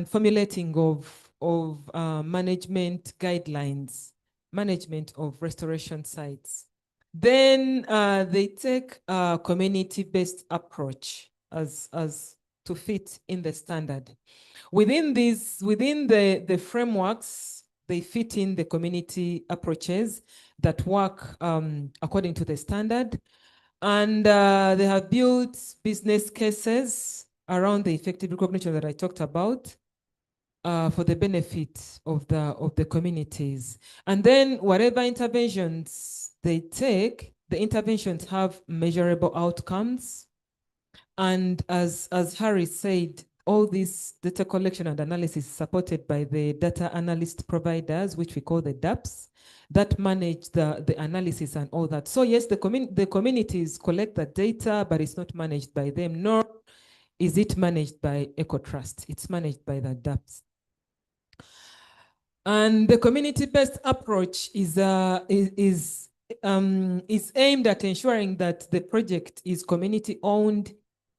and formulating of management guidelines, management of restoration sites. Then they take a community-based approach as to fit in the standard. Within the frameworks, they fit in the community approaches that work according to the standard. And they have built business cases around the effective recognition that I talked about for the benefit of the communities. And then whatever interventions they take, the interventions have measurable outcomes. And as Harry said, all this data collection and analysis is supported by the data analyst providers, which we call the DAPs, that manage the analysis and all that. So yes, the communities collect the data, but it's not managed by them, nor is it managed by EcoTrust. It's managed by the DAPs. And the community-based approach is aimed at ensuring that the project is community-owned,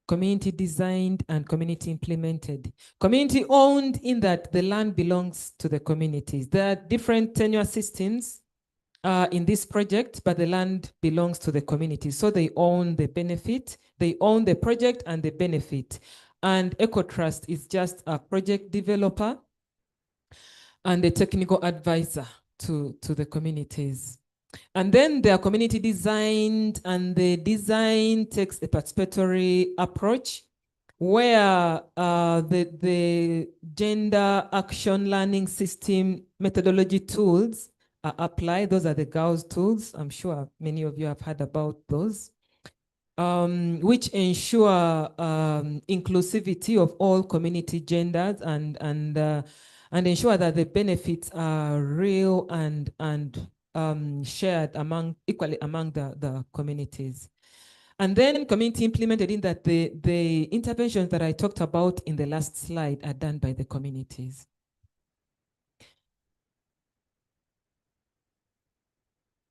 community designed, and community implemented. Community owned in that the land belongs to the communities. There are different tenure systems in this project, but the land belongs to the community. So they own the benefit, they own the project and the benefit. And EcoTrust is just a project developer and a technical advisor to the communities. And then they are community designed, and the design takes a participatory approach where the gender action learning system methodology tools are applied. Those are the GAUS tools. I'm sure many of you have heard about those, which ensure inclusivity of all community genders and ensure that the benefits are real and shared equally among the communities. And then community implemented in that the interventions that I talked about in the last slide are done by the communities.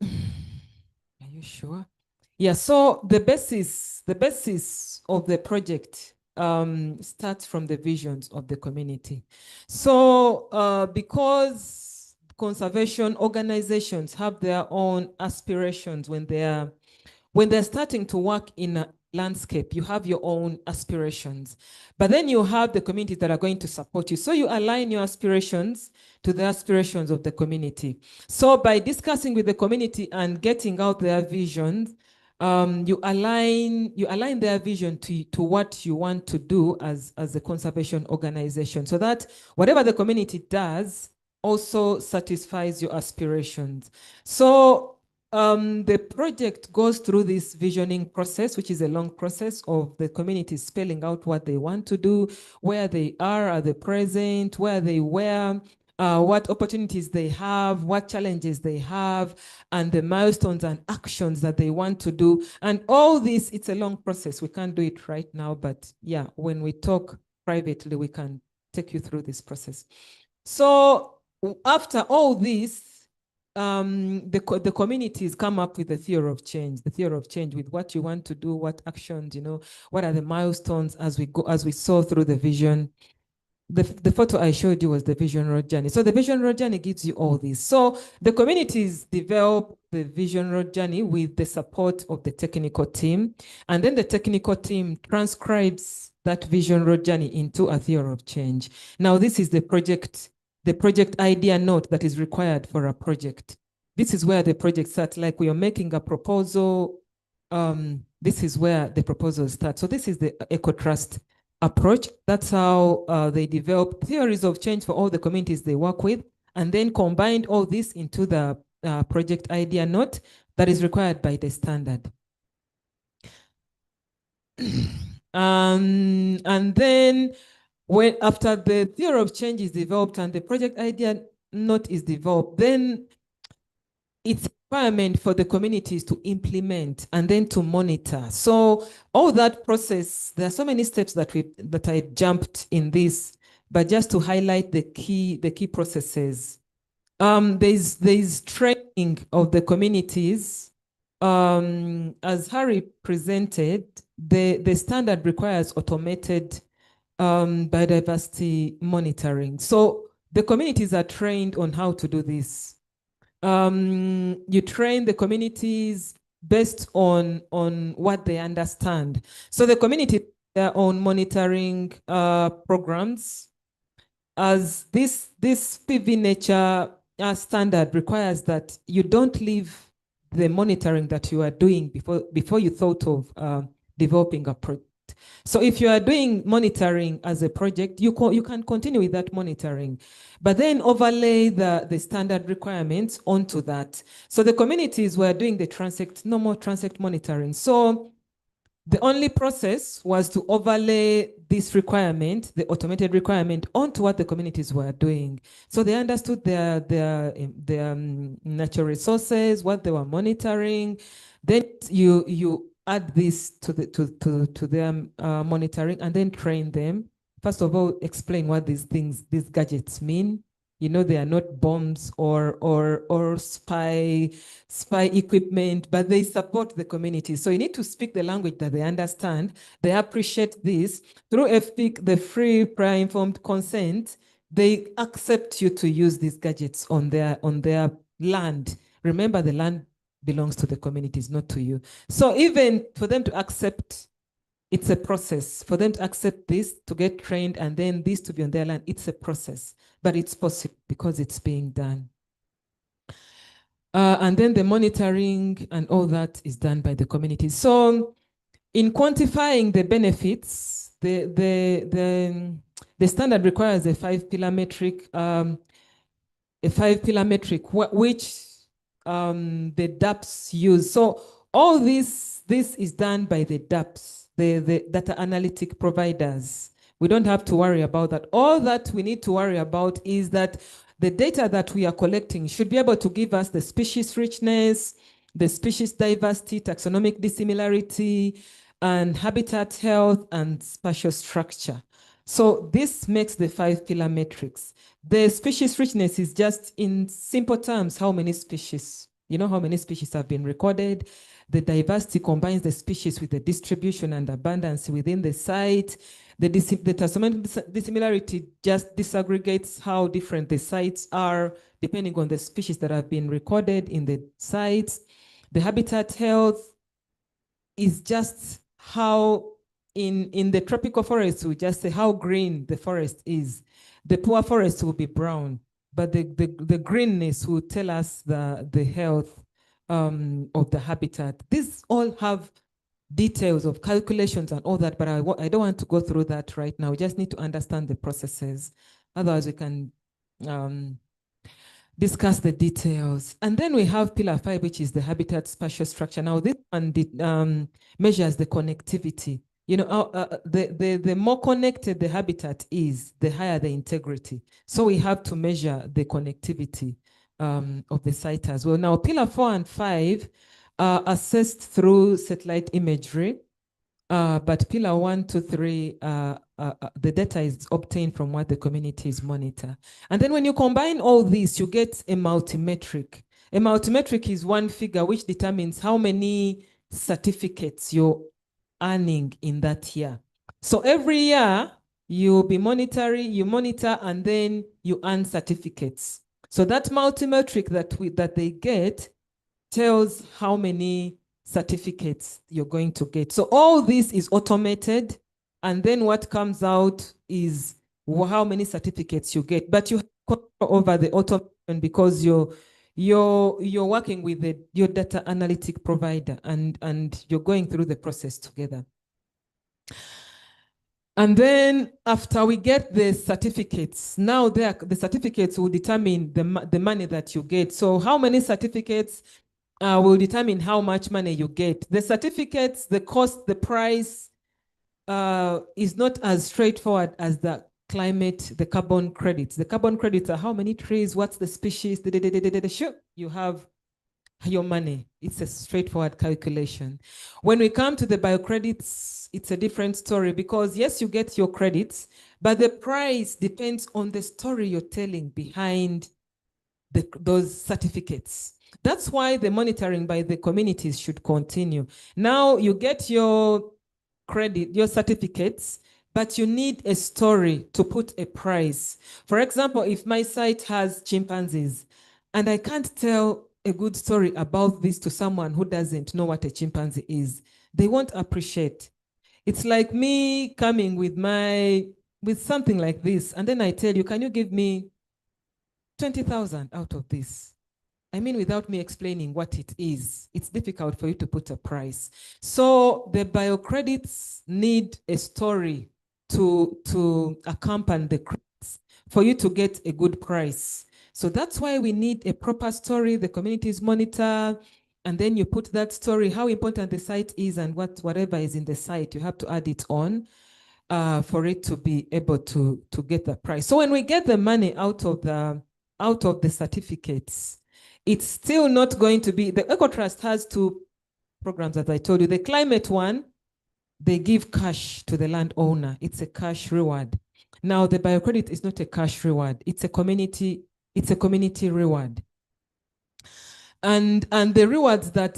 Are you sure? Yeah, so the basis of the project starts from the visions of the community. So because conservation organizations have their own aspirations when they're starting to work in a landscape, you have your own aspirations, but then you have the communities that are going to support you. So you align your aspirations to the aspirations of the community. So by discussing with the community and getting out their visions, you align their vision to what you want to do as a conservation organization, so that whatever the community does also satisfies your aspirations. So the project goes through this visioning process, which is a long process of the community spelling out what they want to do, where they are at the present, where they were, what opportunities they have, what challenges they have, and the milestones and actions that they want to do. And all this, it's a long process. We can't do it right now, but yeah, when we talk privately, we can take you through this process. So after all this, the communities come up with the theory of change with what you want to do, what actions, what are the milestones as we saw through the vision. The photo I showed you was the vision road journey. So the vision road journey gives you all this. So the communities develop the vision road journey with the support of the technical team. And then the technical team transcribes that vision road journey into a theory of change. Now, this is the project idea note that is required for a project. This is where the project starts. Like we are making a proposal, this is where the proposal starts. So this is the EcoTrust approach. That's how they develop theories of change for all the communities they work with, and then combined all this into the project idea note that is required by the standard. And then after the theory of change is developed and the project idea note is developed, then it's requirement for the communities to implement and then to monitor. So all that process, there are so many steps that I jumped in this, but just to highlight the key processes. There's training of the communities. As Harry presented, the standard requires automated biodiversity monitoring. So the communities are trained on how to do this. You train the communities based on what they understand. So the community their own monitoring programs, as this PV nature standard requires that you don't leave the monitoring that you are doing before you thought of developing a project. So if you are doing monitoring as a project, you can continue with that monitoring, but then overlay the standard requirements onto that. So the communities were doing the normal transect monitoring. So the only process was to overlay this requirement, the automated requirement, onto what the communities were doing. So they understood their natural resources, what they were monitoring. Then you add this to their monitoring, and then train them. First of all, explain what these gadgets mean. You know, they are not bombs or spy equipment, but they support the community. So you need to speak the language that they understand. They appreciate this. Through FPIC, the free prior informed consent, they accept you to use these gadgets on their land. Remember, the land belongs to the communities, not to you. So even for them to accept, it's a process. For them to accept this, to get trained, and then this to be on their land, it's a process. But it's possible because it's being done. And then the monitoring and all that is done by the community. So in quantifying the benefits, the standard requires a 5-pillar metric, which the DAPs use. So all this is done by the DAPs, the data analytic providers. We don't have to worry about that. All that we need to worry about is that the data that we are collecting should be able to give us the species richness, the species diversity, taxonomic dissimilarity, and habitat health and spatial structure. So this makes the 5-pillar metrics. The species richness is just, in simple terms, how many species, how many species have been recorded. The diversity combines the species with the distribution and abundance within the site. The taxonomic dissimilarity just disaggregates how different the sites are depending on the species that have been recorded in the sites. The habitat health is just how in the tropical forest, we just say how green the forest is. The poor forest will be brown, but the greenness will tell us the health of the habitat. These all have details of calculations and all that, but I don't want to go through that right now. We just need to understand the processes. Otherwise, we can discuss the details. And then we have pillar 5, which is the habitat spatial structure. Now, this one measures the connectivity. The more connected the habitat is, the higher the integrity. So we have to measure the connectivity of the site as well. Now, pillar 4 and 5 are assessed through satellite imagery, but pillar 1, 2, 3, the data is obtained from what the communities monitor. And then when you combine all these, you get a multimetric. A multimetric is one figure which determines how many certificates you're earning in that year. So every year you monitor, and then you earn certificates. So that multimetric that they get tells how many certificates you're going to get. So all this is automated, and then what comes out is how many certificates you get. But you have control over the automation because you're working with your data analytic provider, and you're going through the process together. And then after we get the certificates, now the certificates will determine the money that you get. So how many certificates will determine how much money you get. The certificates, the cost, the price is not as straightforward as the carbon credits. The carbon credits are how many trees, what's the species, sure, you have your money. It's a straightforward calculation. When we come to the biocredits, it's a different story because yes, you get your credits, but the price depends on the story you're telling behind those certificates. That's why the monitoring by the communities should continue. Now you get your credit, your certificates, but you need a story to put a price. For example, if my site has chimpanzees and I can't tell a good story about this to someone who doesn't know what a chimpanzee is, they won't appreciate. It's like me coming with something like this, and then I tell you, can you give me 20,000 out of this? I mean, without me explaining what it is, it's difficult for you to put a price. So the biocredits need a story to accompany the credits for you to get a good price. So that's why we need a proper story, the communities monitor, and then you put that story, how important the site is and whatever is in the site, you have to add it on for it to be able to get the price. So when we get the money out of the certificates, it's still not going to be, the EcoTrust has two programs, as I told you. The climate one, they give cash to the landowner. It's a cash reward. Now, the biocredit is not a cash reward. It's a community reward. And the rewards that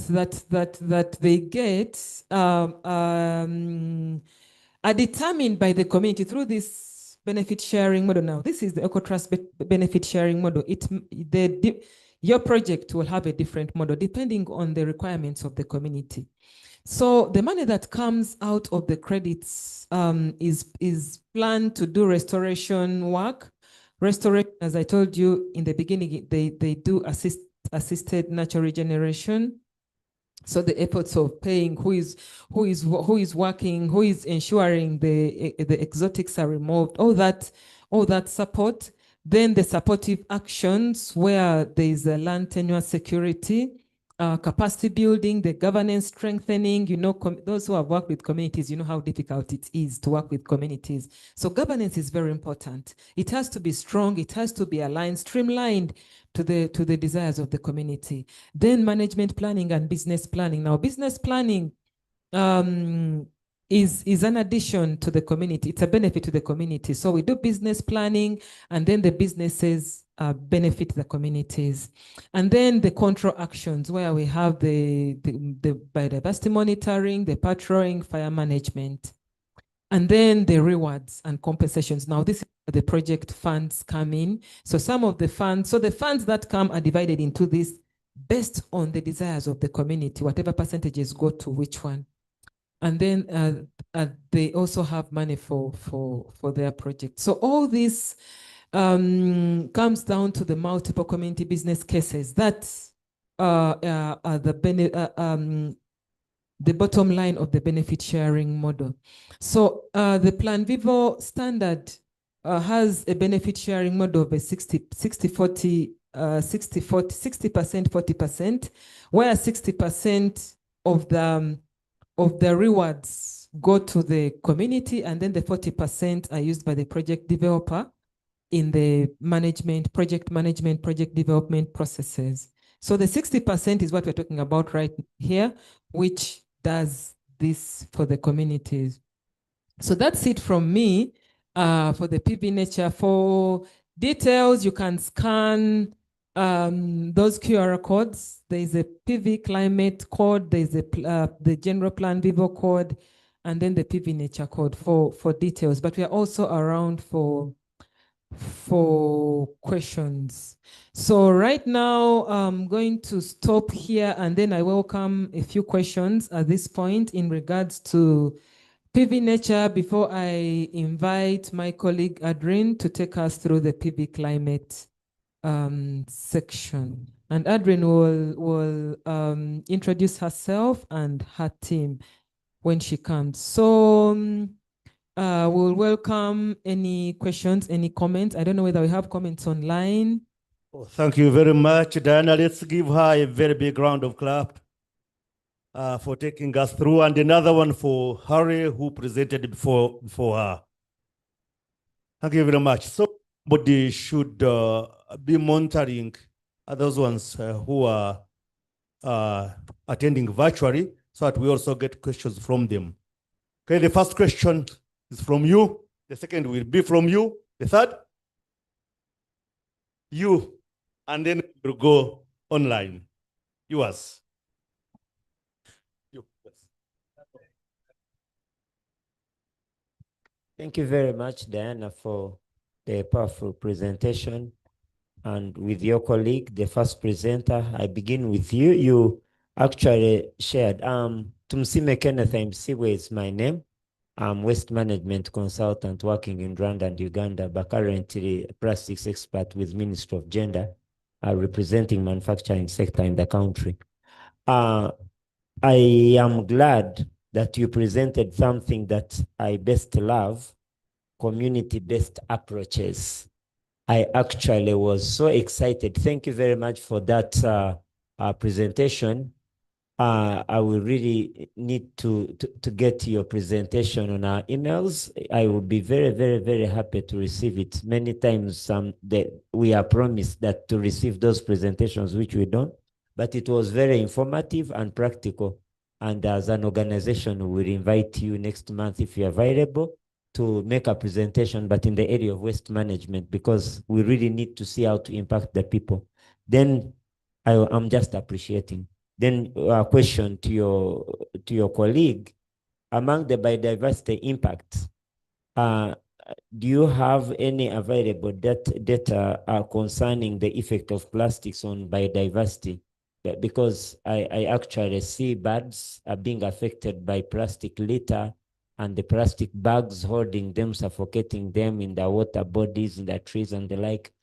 they get are determined by the community through this benefit sharing model. Now, this is the EcoTrust benefit sharing model. Your project will have a different model depending on the requirements of the community. So the money that comes out of the credits is planned to do restoration work. Restoration, as I told you in the beginning, they do assisted natural regeneration. So the efforts of paying who is working, who is ensuring the exotics are removed, all that support. Then the supportive actions where there is a land tenure security, capacity building, the governance strengthening. You know, those who have worked with communities, you know how difficult it is to work with communities. So governance is very important. It has to be strong. It has to be aligned, streamlined to the desires of the community. Then management planning and business planning. Now, business planning is an addition to the community. It's a benefit to the community. So we do business planning, and then the businesses benefit the communities. And then the control actions, where we have the biodiversity monitoring, the patrolling, fire management. And then the rewards and compensations. Now, this is where the project funds come in. So some of the funds, so the funds that come are divided into this based on the desires of the community, whatever percentages go to which one. And then they also have money for their project. So all this comes down to the multiple community business cases that are the bottom line of the benefit sharing model. So the Plan Vivo standard has a benefit sharing model of a 60-40, 60%, 40%, where 60% of the rewards go to the community, and then the 40% are used by the project developer in the project management, project development processes. So the 60% is what we're talking about right here, which does this for the communities. So that's it from me for the PV Nature. For details, you can scan those QR codes. There's a PV climate code, there's the general Plan Vivo code, and then the PV Nature code for details. But we are also around for questions. So right now, I'm going to stop here, and then I welcome a few questions at this point in regards to PV Nature before I invite my colleague Adrien to take us through the PV climate section. And Adrien will introduce herself and her team when she comes. So we'll welcome any questions, any comments. I don't know whether we have comments online. Oh, thank you very much, Diana. Let's give her a very big round of clap for taking us through, and another one for Harry, who presented before her. Thank you very much. So somebody should be monitoring those ones who are attending virtually, so that we also get questions from them. Okay, the first question is from you. The second will be from you. The third, you. And then we'll go online. Yours. You. Yes. Thank you very much, Diana, for the powerful presentation. And with your colleague, the first presenter, I begin with you. You actually shared, Tumsime Kenneth Msigwe is my name. I'm waste management consultant working in Rwanda and Uganda, but currently a plastics expert with Ministry of Gender, representing manufacturing sector in the country. I am glad that you presented something that I best love, community-based approaches. I actually was so excited. Thank you very much for that presentation. I will really need to get your presentation on our emails. I will be very, very, very happy to receive it. Many times we are promised that to receive those presentations, which we don't, but it was very informative and practical. And as an organization, we will invite you next month if you're available to make a presentation, but in the area of waste management, because we really need to see how to impact the people. Then I'm just appreciating. Then a question to your colleague, among the biodiversity impacts, do you have any available data concerning the effect of plastics on biodiversity? Because I actually see birds are being affected by plastic litter and the plastic bags holding them, suffocating them in the water bodies, in the trees and the like.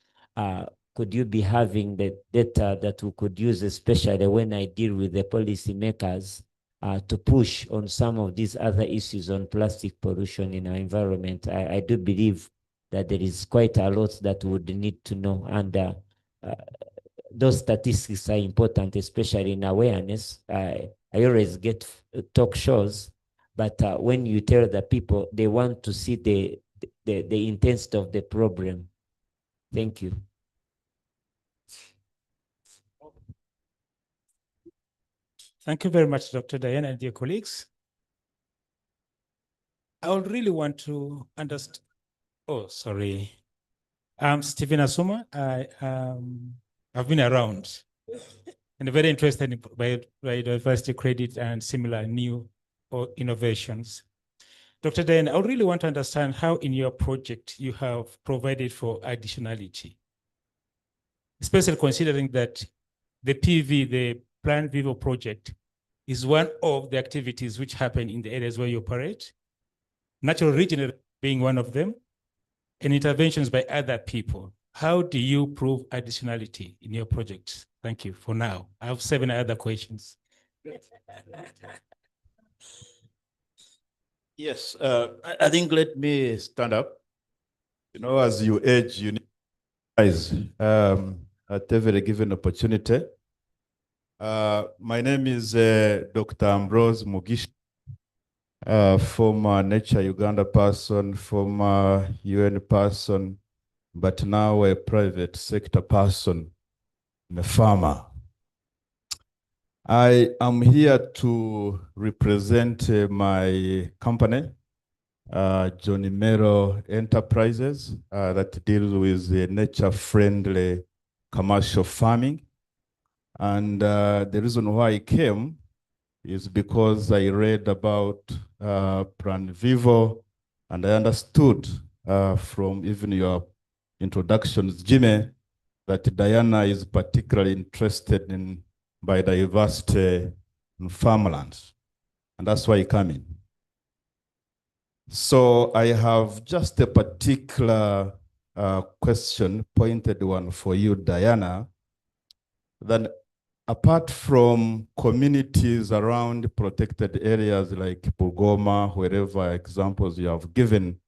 Could you be having the data that we could use, especially when I deal with the policymakers, to push on some of these other issues on plastic pollution in our environment? I do believe that there is quite a lot that we would need to know, and those statistics are important, especially in awareness. I always get talk shows, but when you tell the people, they want to see the intensity of the problem. Thank you. Thank you very much, Dr. Diana and dear colleagues. I would really want to understand. Oh, sorry. I'm Stephen Asuma. I've been around and very interested in biodiversity credit and similar new innovations. Dr. Diana, I would really want to understand how in your project you have provided for additionality, especially considering that the PV, the Plan Vivo project, is one of the activities which happen in the areas where you operate, natural regeneration being one of them, and interventions by other people. How do you prove additionality in your projects? Thank you for now. I have 7 other questions. Yes, I think let me stand up. You know, as you age, you need eyes at every given opportunity. My name is Dr. Ambrose Mugisha, former NatureUganda person, former UN person, but now a private sector person, and a farmer. I am here to represent my company, Johnny Mero Enterprises, that deals with nature-friendly commercial farming. And the reason why I came is because I read about Plan Vivo, and I understood from even your introductions, Jimmy, that Diana is particularly interested in biodiversity in farmlands. And that's why I come in. So I have just a particular question, pointed one for you, Diana. Then apart from communities around protected areas like Bugoma, wherever examples you have given,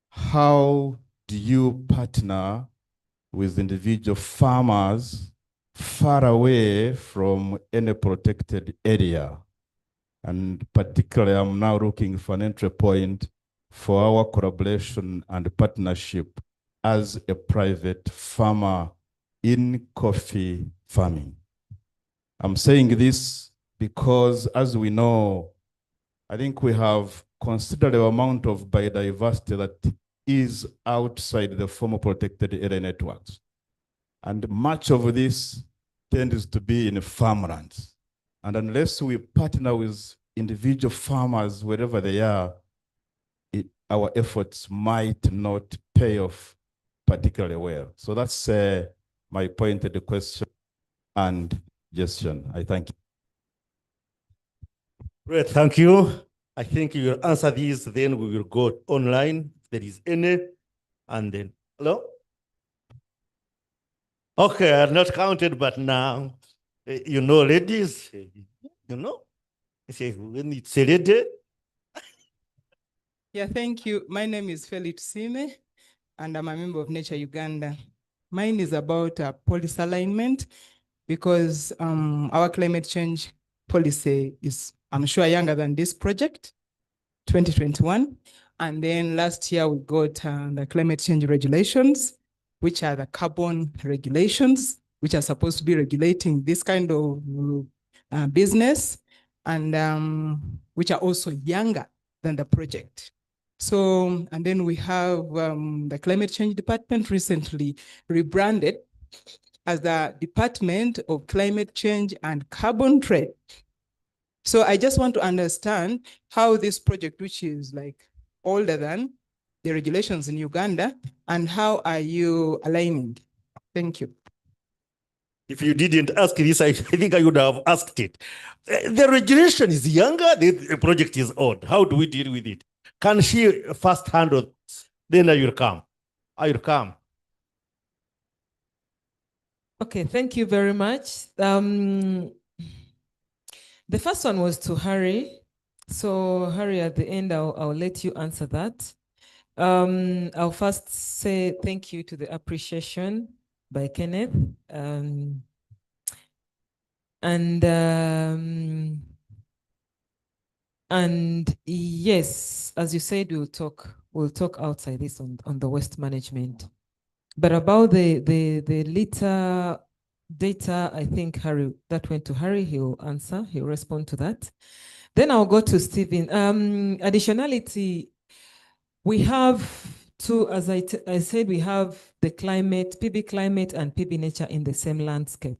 how do you partner with individual farmers far away from any protected area? And particularly, I'm now looking for an entry point for our collaboration and partnership as a private farmer in coffee farming. I'm saying this because, as we know, I think we have considerable amount of biodiversity that is outside the former protected area networks. And much of this tends to be in farmlands. And unless we partner with individual farmers, wherever they are, our efforts might not pay off particularly well. So that's my pointed question and suggestion. I thank you. Great, thank you. I think you will answer these, then we will go online, if there is any, and then, hello? Okay, I have not counted, but now, you know, ladies, you know, when it's a lady. Yeah, thank you. My name is Felix Sime, and I'm a member of NatureUganda. Mine is about policy alignment, because our climate change policy is, I'm sure, younger than this project, 2021. And then last year we got the climate change regulations, which are the carbon regulations, which are supposed to be regulating this kind of business, and which are also younger than the project. So, and then we have the climate change department recently rebranded as the Department of Climate Change and Carbon Trade. So I just want to understand how this project, which is like older than the regulations in Uganda, and how are you aligning? Thank you. If you didn't ask this, I think I would have asked it. The regulation is younger, the project is old. How do we deal with it? Can she first handle? Then I will come. I will come. Okay, thank you very much. The first one was to Harry. So Harry, at the end, I'll let you answer that. I'll first say thank you to the appreciation by Kenneth. And yes, as you said, we'll talk outside this on the waste management. But about the litter data, I think Harry, that went to Harry, he'll answer, he'll respond to that. Then I'll go to Stephen. Additionality, we have two, as I said, we have the climate, PB climate and PB nature in the same landscape,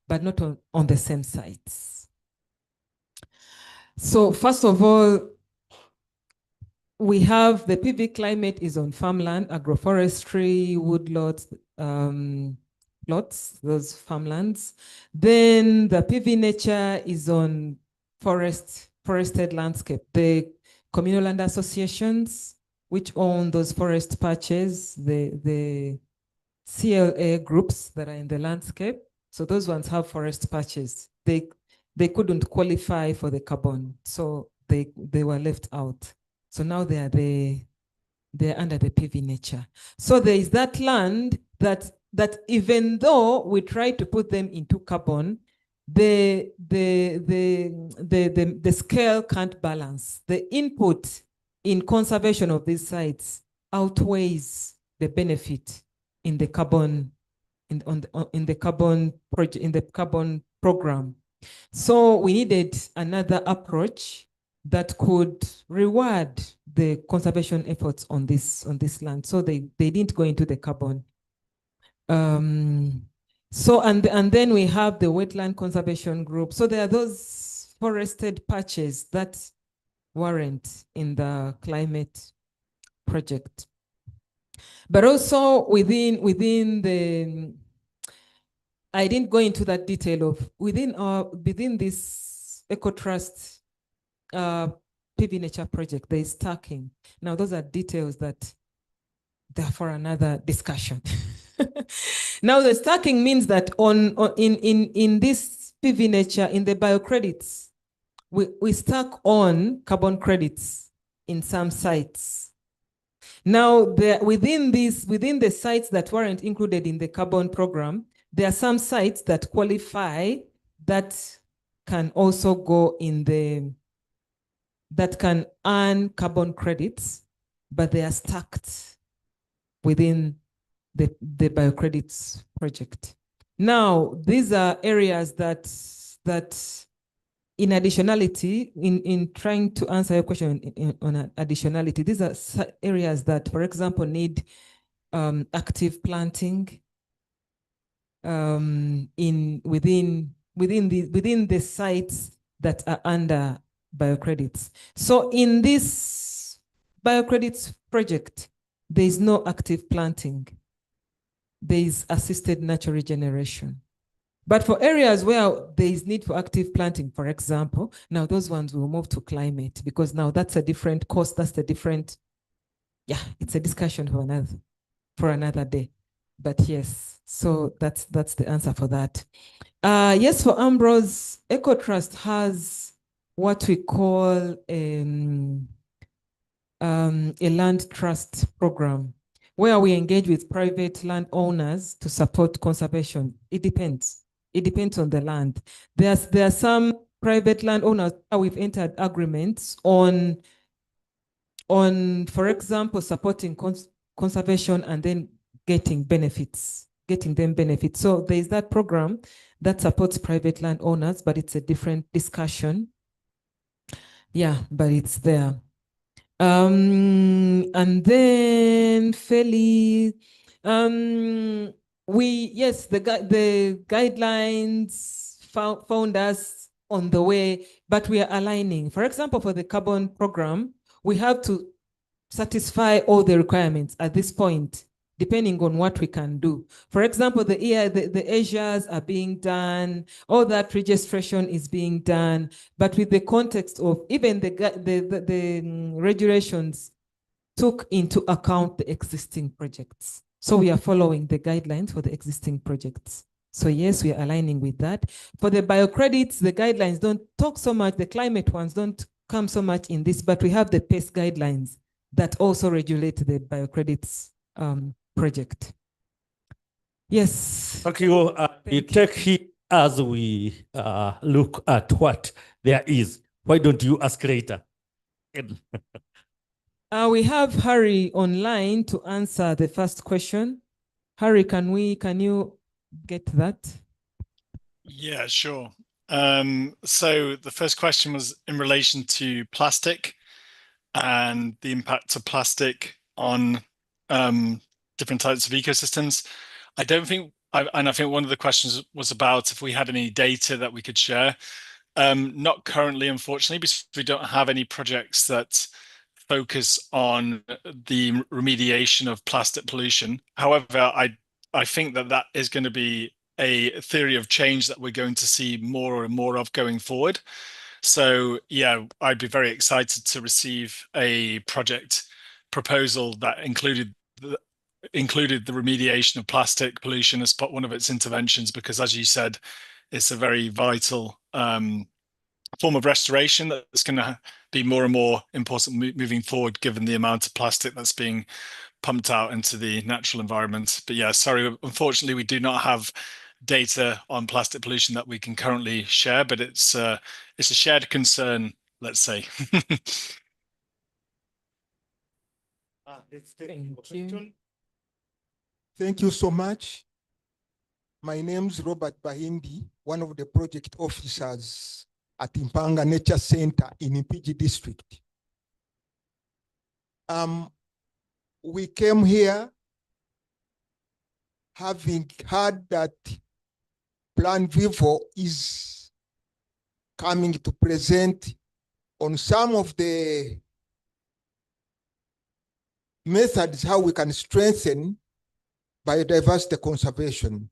but not on the same sites. So first of all, we have the PV climate is on farmland, agroforestry, woodlots, plots, those farmlands. Then the PV nature is on forested landscape. The communal land associations, which own those forest patches, the CLA groups that are in the landscape. So those ones have forest patches. They couldn't qualify for the carbon, so they were left out. So now they're under the PV nature. So there is that land that even though we try to put them into carbon, the scale can't balance. The input in conservation of these sites outweighs the benefit in the carbon in the carbon project, in the carbon program. So we needed another approach that could reward the conservation efforts on this land. So they didn't go into the carbon. So and then we have the wetland conservation group. So there are those forested patches that weren't in the climate project. But also within the, I didn't go into that detail of within this EcoTrust PV Nature project, there is stacking. Now, those are details that they're for another discussion. Now, the stacking means that in this PV Nature, in the biocredits, we stack on carbon credits in some sites. Now, within the sites that weren't included in the carbon program, there are some sites that qualify that can also go in that can earn carbon credits, but they are stacked within the biocredits project. Now, these are areas that in additionality, in trying to answer your question on additionality, these are areas that, for example, need active planting within the sites that are under biocredits. So in this biocredits project, there is no active planting. There is assisted natural regeneration. But for areas where there is need for active planting, for example, now those ones will move to climate, because now that's a different cost, that's a different, yeah, it's a discussion for another day. But yes, so that's the answer for that. Yes, for Ambrose, EcoTrust has what we call a land trust program, where we engage with private landowners to support conservation. It depends. It depends on the land. There are some private landowners that we've entered agreements on, for example, supporting conservation and then getting them benefits. So there is that program that supports private landowners, but it's a different discussion. Yeah, but it's there. And then Feli, the guidelines found us on the way, but we are aligning. For example, for the carbon program, we have to satisfy all the requirements at this point, depending on what we can do. For example, the Asias are being done, all that registration is being done, but with the context of even the regulations took into account the existing projects. So we are following the guidelines for the existing projects. So yes, we are aligning with that. For the biocredits, the guidelines don't talk so much, the climate ones don't come so much in this, but we have the PACE guidelines that also regulate the biocredits project. Yes. Thank you. You take it as we look at what there is. Why don't you ask later? We have Harry online to answer the first question. Harry, can you get that? Yeah, sure. So the first question was in relation to plastic and the impact of plastic on different types of ecosystems. I think one of the questions was about if we had any data that we could share. Not currently, unfortunately, because we don't have any projects that focus on the remediation of plastic pollution. However, I think that is going to be a theory of change that we're going to see more and more of going forward. So yeah, I'd be very excited to receive a project proposal that included the remediation of plastic pollution as one of its interventions, because as you said, it's a very vital form of restoration that's going to be more and more important moving forward, given the amount of plastic that's being pumped out into the natural environment. But yeah, sorry, unfortunately, we do not have data on plastic pollution that we can currently share, but it's a shared concern, let's say. Thank you so much. My name is Robert Bahindi, one of the project officers at Impanga Nature Center in Mpigi district. We came here having heard that Plan Vivo is coming to present on some of the methods how we can strengthen biodiversity conservation.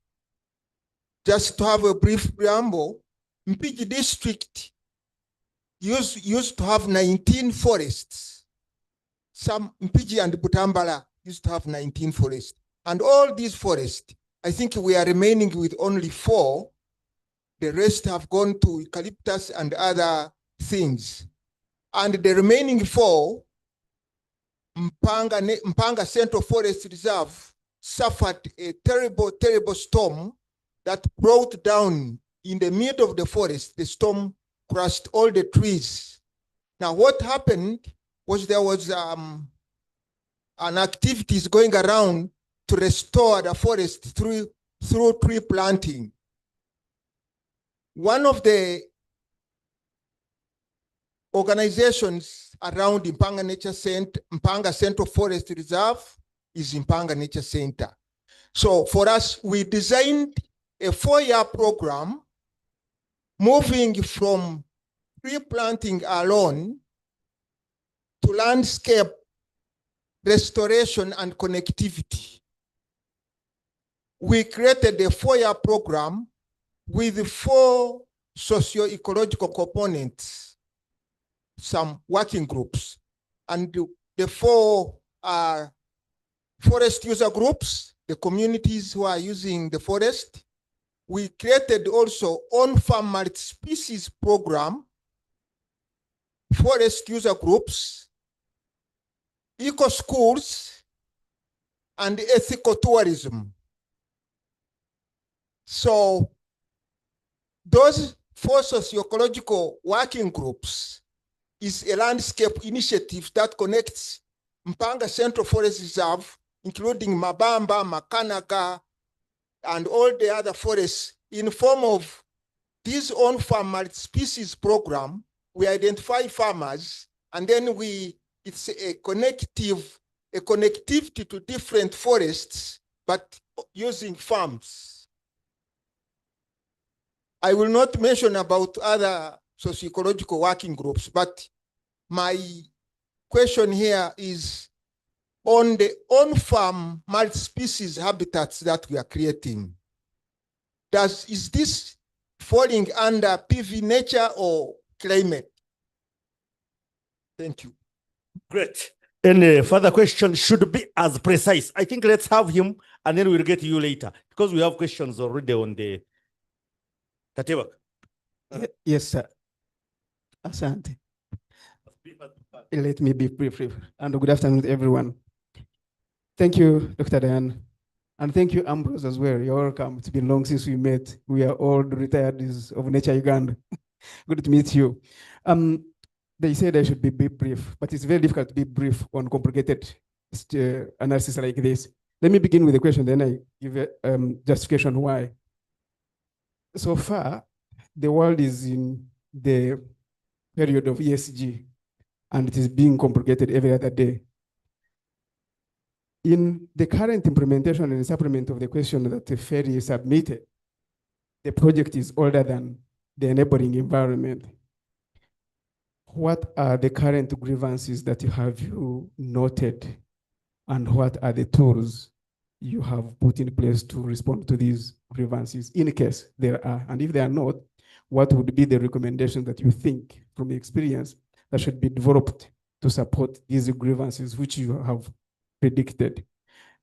Just to have a brief preamble, Mpigi district used to have 19 forests. Some Mpigi and Butambala used to have 19 forests. And all these forests, I think we are remaining with only 4. The rest have gone to eucalyptus and other things. And the remaining 4, Mpanga Central Forest Reserve suffered a terrible, terrible storm that brought down in the middle of the forest. The storm crushed all the trees. Now, what happened was there was an activities going around to restore the forest through tree planting. One of the organizations around Impanga Nature Center, Impanga Central Forest Reserve, is Impanga Nature Center. So for us, we designed a 4-year program moving from tree planting alone to landscape restoration, and connectivity. We created a 4-year program with 4 socio-ecological components, some working groups, and the 4 are forest user groups, the communities who are using the forest. We created also on-farm multi-species program, forest user groups, eco schools, and ethical tourism. So those 4 socio-ecological working groups is a landscape initiative that connects Mpanga Central Forest Reserve, including Mabamba, Makanaga, and all the other forests in form of this on-farm multi-species program. We identify farmers, and then it's a connectivity to different forests, but using farms. I will not mention about other socio-ecological working groups, but my question here is on the on-farm multi-species habitats that we are creating. Is this falling under PV nature or climate? Thank you. Great. Any further question should be as precise. I think let's have him and then we'll get to you later because we have questions already on the Tatewak. Yes, sir. Asante. Let me be brief. And good afternoon, everyone. Thank you, Dr. Diane. And thank you, Ambrose, as well. You're welcome. It's been long since we met. We are all retirees of NatureUganda. Good to meet you. They said I should be brief, but it's very difficult to be brief on complicated analysis like this. Let me begin with the question, then I give a justification why. So far, the world is in the period of ESG, and it is being complicated every other day. In the current implementation and supplement of the question that the ferry submitted, the project is older than the enabling environment. What are the current grievances that you have noted, and what are the tools you have put in place to respond to these grievances, in case there are? And if there are not, what would be the recommendation that you think from the experience that should be developed to support these grievances which you have predicted?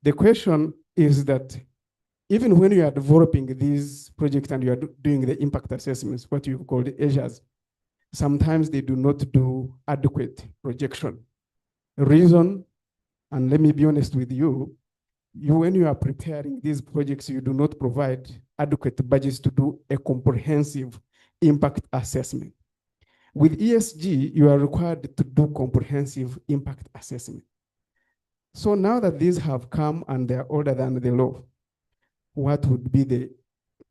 The question is that even when you are developing these projects and you are doing the impact assessments, what you call the ESHAs, sometimes they do not do adequate projection. Reason, and let me be honest with you, when you are preparing these projects, you do not provide adequate budgets to do a comprehensive impact assessment. With ESG, you are required to do comprehensive impact assessment. So now that these have come and they are older than the law, what would be the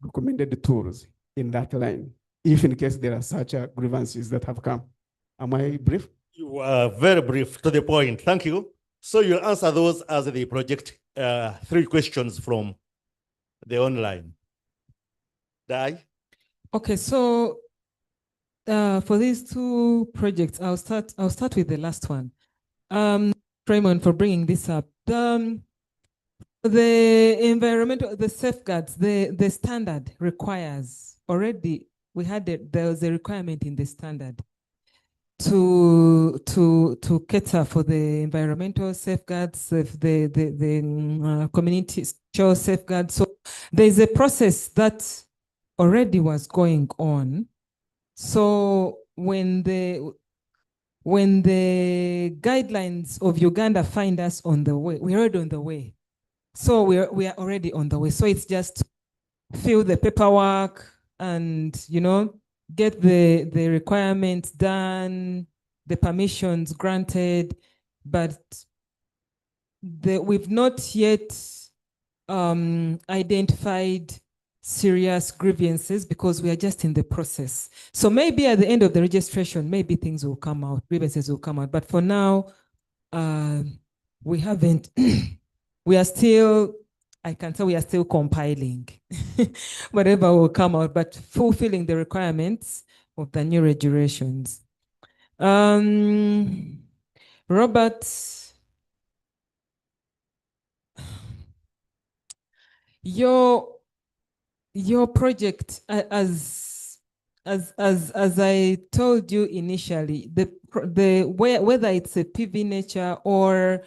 recommended tools in that line, if in case there are such grievances that have come? Am I brief? You are very brief, to the point. Thank you. So you'll answer those as the project. 3 questions from the online. Dai? Okay, so for these 2 projects, I'll start with the last one. Raymond, for bringing this up. The environmental, the safeguards, the standard requires already. There was a requirement in the standard to cater for the environmental safeguards, the community social safeguards. So there's a process that already was going on. So when the guidelines of Uganda find us on the way, we're already on the way. So we are already on the way. So it's just fill the paperwork and, get the requirements done, the permissions granted, but we've not yet identified serious grievances because we are just in the process. So maybe at the end of the registration, maybe things will come out, grievances will come out. But for now, we haven't, we are still, I can tell we are still compiling whatever will come out, but fulfilling the requirements of the new regulations. Robert your project, as I told you initially, whether it's a PV nature or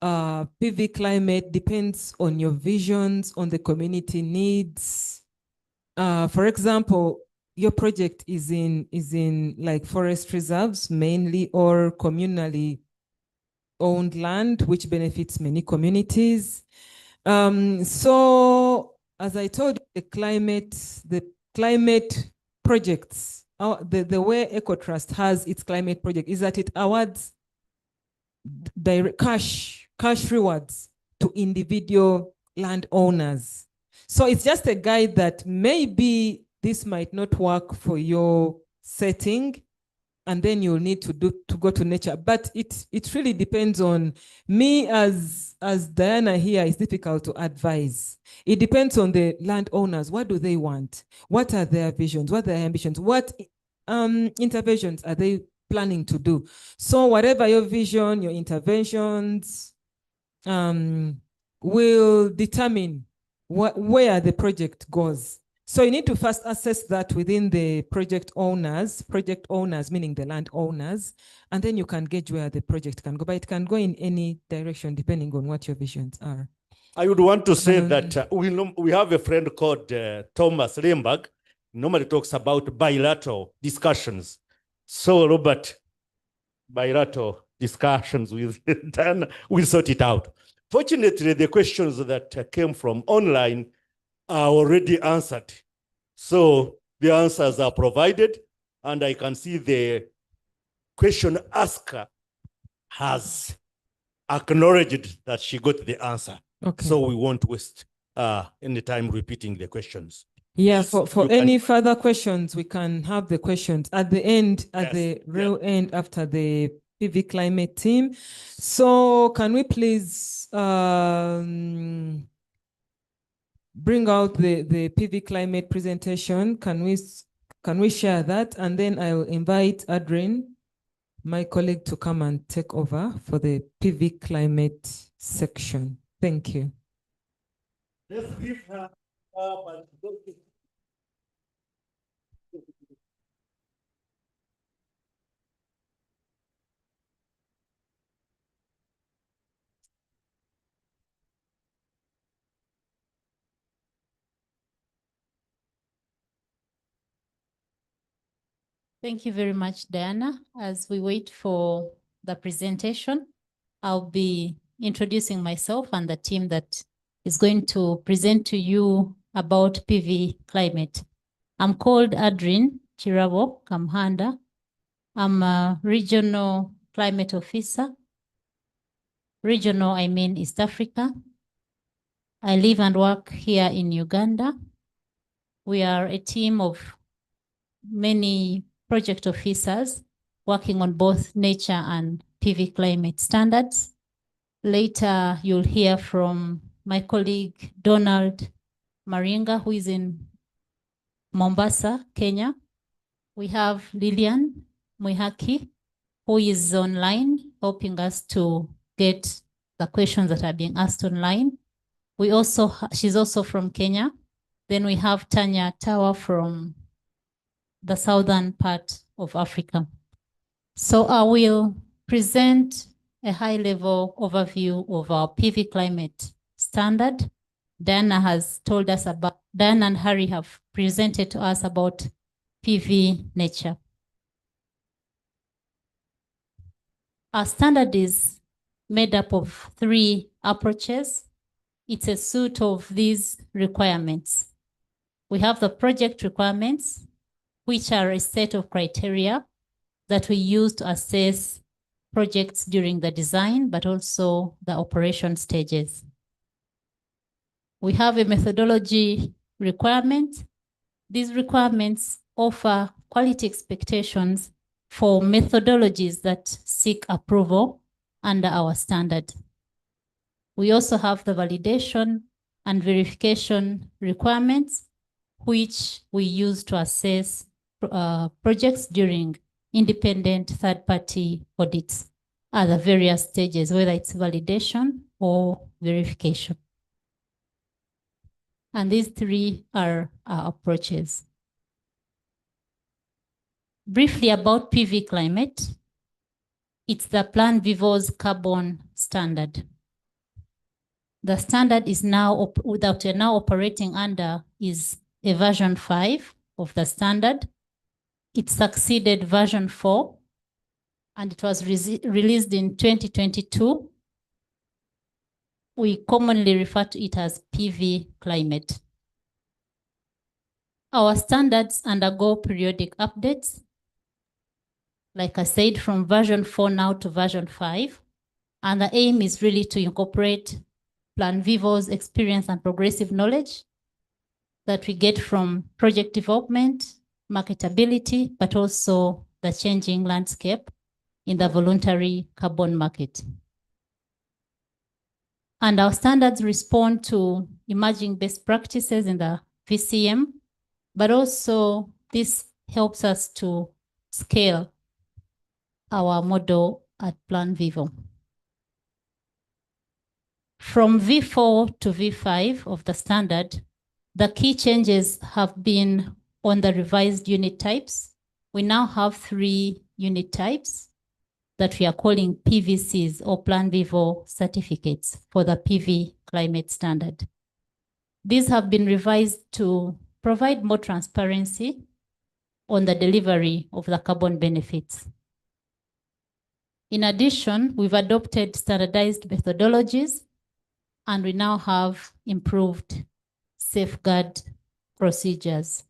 PV climate depends on your visions, on the community needs. For example, your project is in like forest reserves mainly, or communally owned land, which benefits many communities. So as I told you, the climate projects, the way EcoTrust has its climate project is that it awards direct cash rewards to individual landowners. So it's just a guide that maybe this might not work for your setting, and then you'll need to go to nature. But it really depends on me as Diana here. It's difficult to advise. It depends on the landowners. What do they want? What are their visions? What are their ambitions? What interventions are they planning to do? So whatever your vision, your interventions will determine where the project goes. So you need to first assess that within the project owners meaning the landowners, and then you can gauge where the project can go. But it can go in any direction depending on what your visions are. I would want to say that we have a friend called Thomas Lemberg, normally talks about bilateral discussions. So Robert, bilateral discussions with Dan, we'll sort it out. Fortunately, the questions that came from online are already answered. So the answers are provided, and I can see the question asker has acknowledged that she got the answer. Okay. So we won't waste any time repeating the questions. Yeah, for any further questions, we can have the questions at the end, at the real end after the PV climate team. So can we please bring out the PV climate presentation? Can we share that? And then I will invite Adrian, my colleague, to come and take over for the PV climate section. Thank you. Let's give her Thank you very much, Diana. As we wait for the presentation, I'll be introducing myself and the team that is going to present to you about PV climate. I'm called Adrian Chirabo Kamhanda. I'm a regional climate officer. Regional, I mean East Africa. I live and work here in Uganda. We are a team of many project officers working on both nature and PV climate standards. Later, you'll hear from my colleague, Donald Maringa, who is in Mombasa, Kenya. We have Lillian Mwihaki, who is online, helping us to get the questions that are being asked online. She's also from Kenya. Then we have Tanya Tawa from the southern part of Africa. So I will present a high-level overview of our PV climate standard. Diana has told us about, Diana and Harry have presented to us about PV nature. Our standard is made up of 3 approaches. It's a suite of these requirements. We have the project requirements, which are a set of criteria that we use to assess projects during the design, but also the operation stages. We have a methodology requirement. These requirements offer quality expectations for methodologies that seek approval under our standard. We also have the validation and verification requirements, which we use to assess projects during independent third-party audits at the various stages, whether it's validation or verification. And these three are our approaches. Briefly about PV climate, it's the Plan Vivo's carbon standard. The standard is now, that we're now operating under, is a version 5 of the standard. It succeeded version 4, and it was released in 2022. We commonly refer to it as PV climate. Our standards undergo periodic updates. Like I said, from version 4 now to version 5. And the aim is really to incorporate Plan Vivo's experience and progressive knowledge that we get from project development, marketability, but also the changing landscape in the voluntary carbon market. And our standards respond to emerging best practices in the VCM, but also this helps us to scale our model at Plan Vivo. From V4 to V5 of the standard, the key changes have been on the revised unit types. We now have 3 unit types that we are calling PVCs, or Plan Vivo certificates, for the PV climate standard. These have been revised to provide more transparency on the delivery of the carbon benefits. In addition, we've adopted standardized methodologies, and we now have improved safeguard procedures.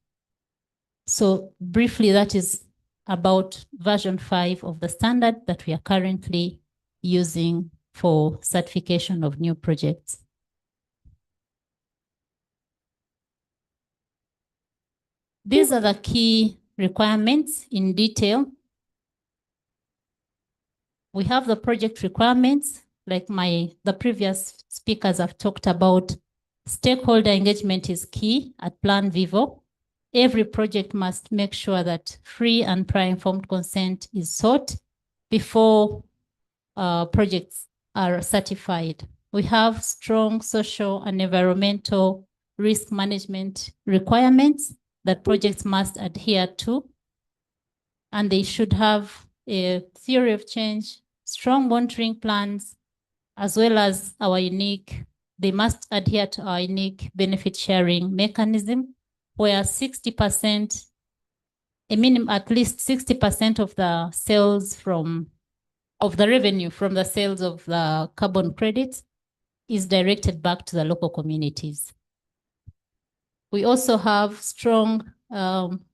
So briefly, that is about version 5 of the standard that we are currently using for certification of new projects. These are the key requirements in detail. We have the project requirements, like the previous speakers have talked about. Stakeholder engagement is key at Plan Vivo. Every project must make sure that free and prior informed consent is sought before projects are certified. We have strong social and environmental risk management requirements that projects must adhere to. And they should have a theory of change, strong monitoring plans, as well as they must adhere to our unique benefit sharing mechanism, where 60%, at least 60% of the sales of the revenue from the sales of the carbon credits is directed back to the local communities. We also have strong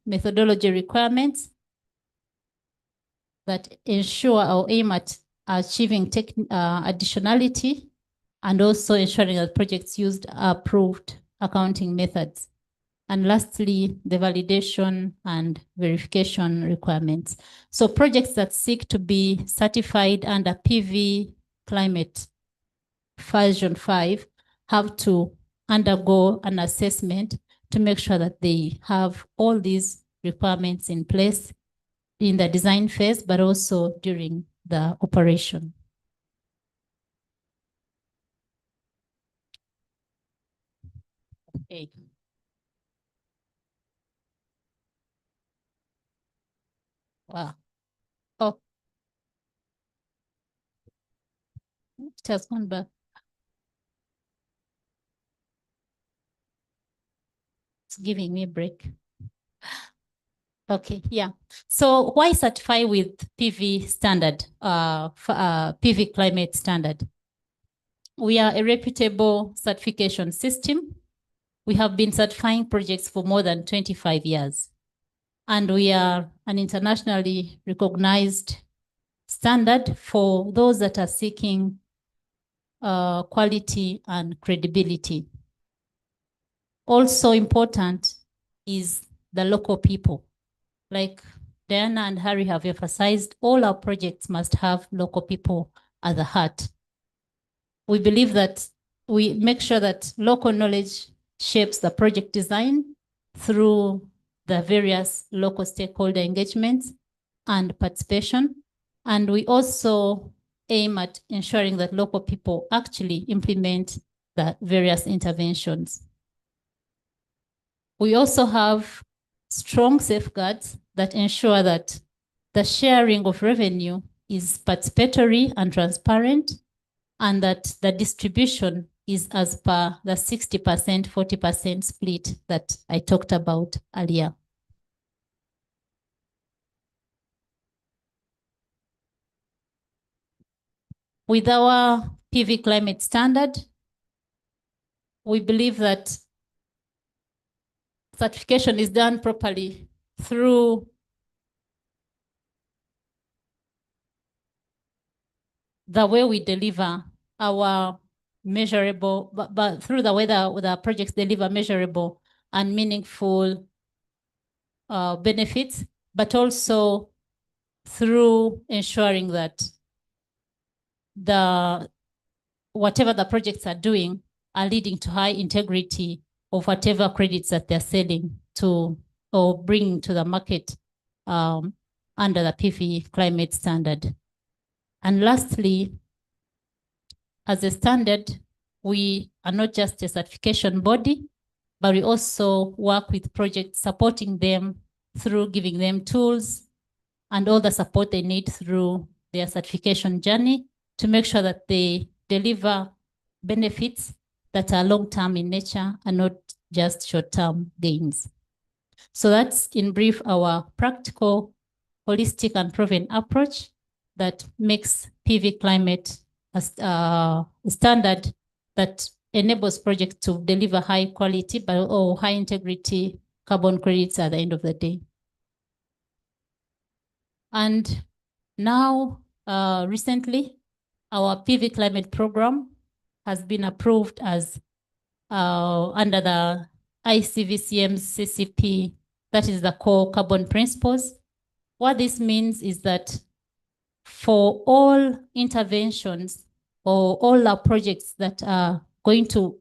methodology requirements that ensure our aim at achieving additionality, and also ensuring that projects used approved accounting methods. And lastly, the validation and verification requirements. So projects that seek to be certified under PV climate version 5 have to undergo an assessment to make sure that they have all these requirements in place in the design phase, but also during the operation. Okay. Wow. Oh. It has gone back. It's giving me a break. Okay, yeah. So why certify with PV standard, PV climate standard? We are a reputable certification system. We have been certifying projects for more than 25 years. And we are an internationally recognized standard for those that are seeking quality and credibility. Also important is the local people. Like Diana and Harry have emphasized, all our projects must have local people at the heart. We believe that we make sure that local knowledge shapes the project design through the various local stakeholder engagements and participation. And we also aim at ensuring that local people actually implement the various interventions. We also have strong safeguards that ensure that the sharing of revenue is participatory and transparent, and that the distribution is as per the 60%, 40% split that I talked about earlier. With our PV climate standard, we believe that certification is done properly through the way we deliver our measurable, but through the way the projects deliver measurable and meaningful benefits, but also through ensuring that whatever the projects are doing are leading to high integrity of whatever credits that they're selling to or bringing to the market under the PV climate standard. And lastly, as a standard, we are not just a certification body, but we also work with projects, supporting them through giving them tools and all the support they need through their certification journey to make sure that they deliver benefits that are long-term in nature and not just short-term gains. So that's in brief our practical, holistic and proven approach that makes PV climate a standard that enables projects to deliver high quality or high integrity carbon credits at the end of the day. And now, recently, our PV climate program has been approved as under the ICVCM's CCP, that is the core carbon principles. What this means is that for all interventions or all our projects that are going to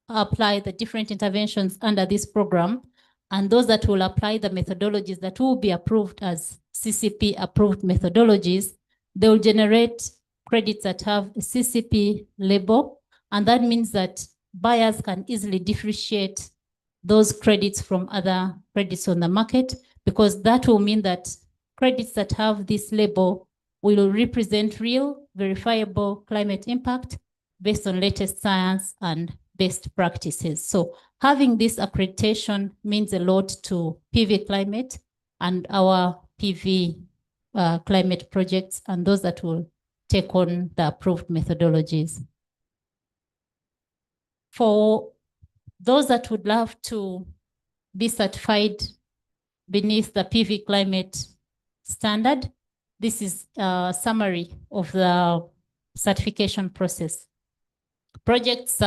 apply the different interventions under this program, and those that will apply the methodologies that will be approved as CCP approved methodologies, they will generate credits that have a CCP label. And that means that buyers can easily differentiate those credits from other credits on the market, because that will mean that credits that have this label will represent real, verifiable climate impact based on latest science and best practices. So having this accreditation means a lot to PV climate and our PV climate projects and those that will take on the approved methodologies. For those that would love to be certified beneath the PV climate standard, this is a summary of the certification process. Projects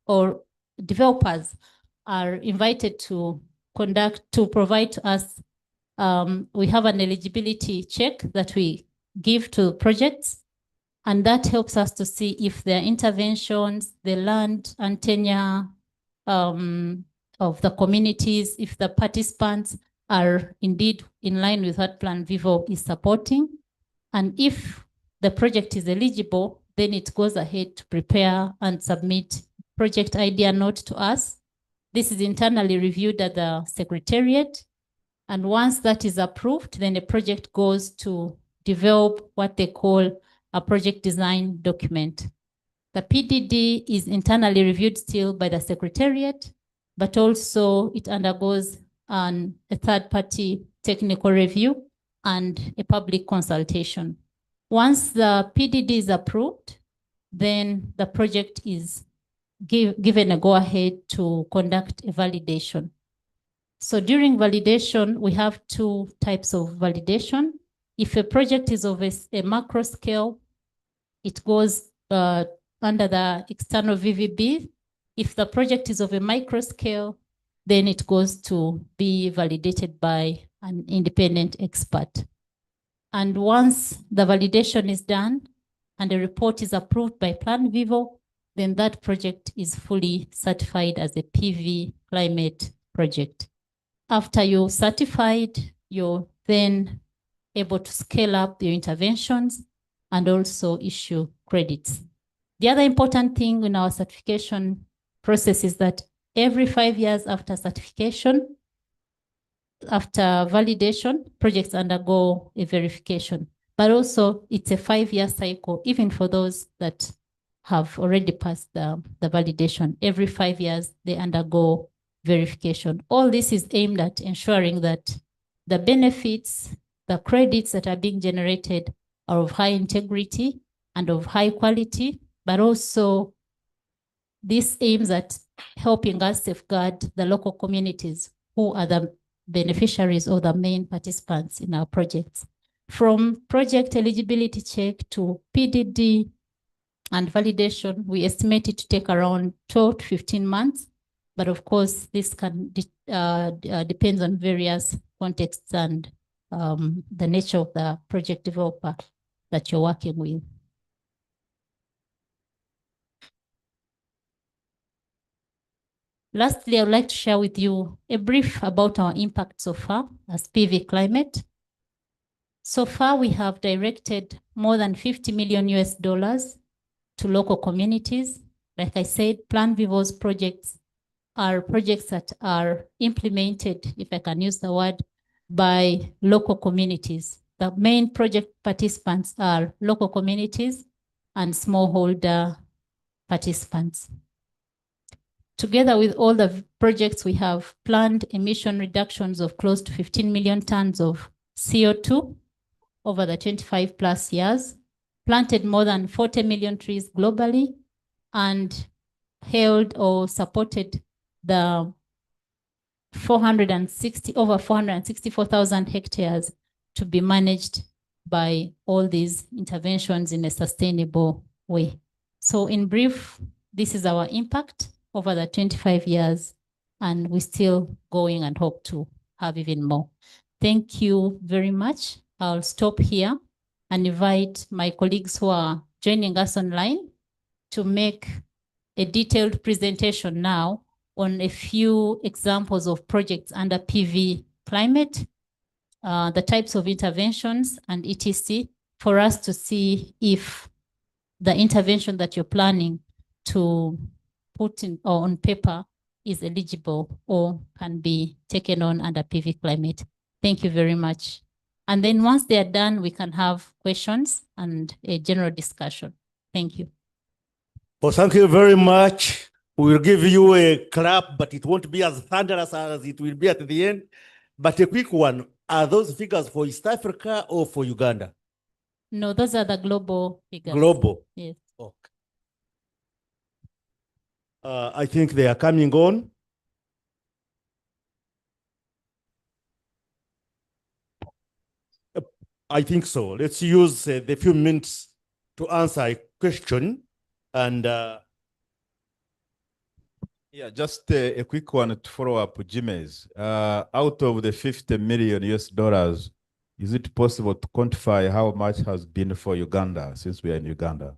or developers are invited to provide to us. We have an eligibility check that we give to projects, and that helps us to see if their interventions, the land and tenure of the communities, if the participants are indeed in line with what Plan Vivo is supporting. And if the project is eligible, then it goes ahead to prepare and submit project idea note to us. This is internally reviewed at the Secretariat. And once that is approved, then the project goes to develop what they call a project design document. The PDD is internally reviewed still by the Secretariat, but also it undergoes a third-party technical review and a public consultation. Once the PDD is approved, then the project is given a go-ahead to conduct a validation. So during validation, we have two types of validation. If a project is of a macro scale, it goes under the external VVB. If the project is of a micro scale, then it goes to be validated by an independent expert. And once the validation is done and the report is approved by Plan Vivo, then that project is fully certified as a PV climate project. After you're certified, you're then able to scale up your interventions and also issue credits. The other important thing in our certification process is that every 5 years after certification, after validation, projects undergo a verification. But also it's a 5-year cycle, even for those that have already passed the validation. Every 5 years, they undergo verification. All this is aimed at ensuring that the benefits, the credits that are being generated are of high integrity and of high quality, but also this aims at helping us safeguard the local communities who are the beneficiaries or the main participants in our projects. From project eligibility check to PDD and validation, we estimate it to take around 12 to 15 months. But of course, this can depends on various contexts and the nature of the project developer that you're working with. Lastly, I would like to share with you a brief about our impact so far as PV Climate. So far, we have directed more than $50 million to local communities. Like I said, Plan Vivo's projects are projects that are implemented, if I can use the word, by local communities. The main project participants are local communities and smallholder participants. Together with all the projects, we have planned emission reductions of close to 15 million tons of CO2 over the 25 plus years, planted more than 40 million trees globally, and held or supported the over 464,000 hectares to be managed by all these interventions in a sustainable way. So in brief, this is our impact over the 25 years, and we're still going and hope to have even more. Thank you very much. I'll stop here and invite my colleagues who are joining us online to make a detailed presentation now on a few examples of projects under PV Climate, the types of interventions and etc., for us to see if the intervention that you're planning to put in or on paper is eligible or can be taken on under PV Climate. Thank you very much. And then once they are done, we can have questions and a general discussion. Thank you. Well, thank you very much. We'll give you a clap, but it won't be as thunderous as it will be at the end. But a quick one, are those figures for East Africa or for Uganda? No, those are the global figures. Global? Yes. Okay. I think they are coming on. I think so. Let's use the few minutes to answer a question. And yeah, just a quick one to follow up Jimenez. Out of the $50 million US, is it possible to quantify how much has been for Uganda since we are in Uganda?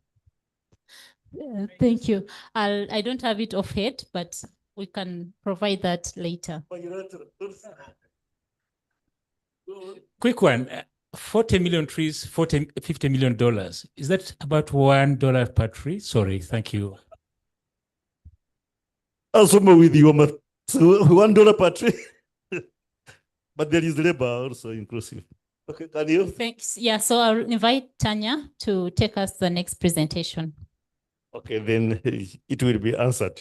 Thank you. I don't have it off head, but we can provide that later. Quick one. 40 million trees, $50 million. Is that about $1 per tree? Sorry, thank you. Also with you, $1 per tree. But there is labor also inclusive. Okay, can you? Thanks. Yeah, so I'll invite Tanya to take us the next presentation. Okay, then it will be answered.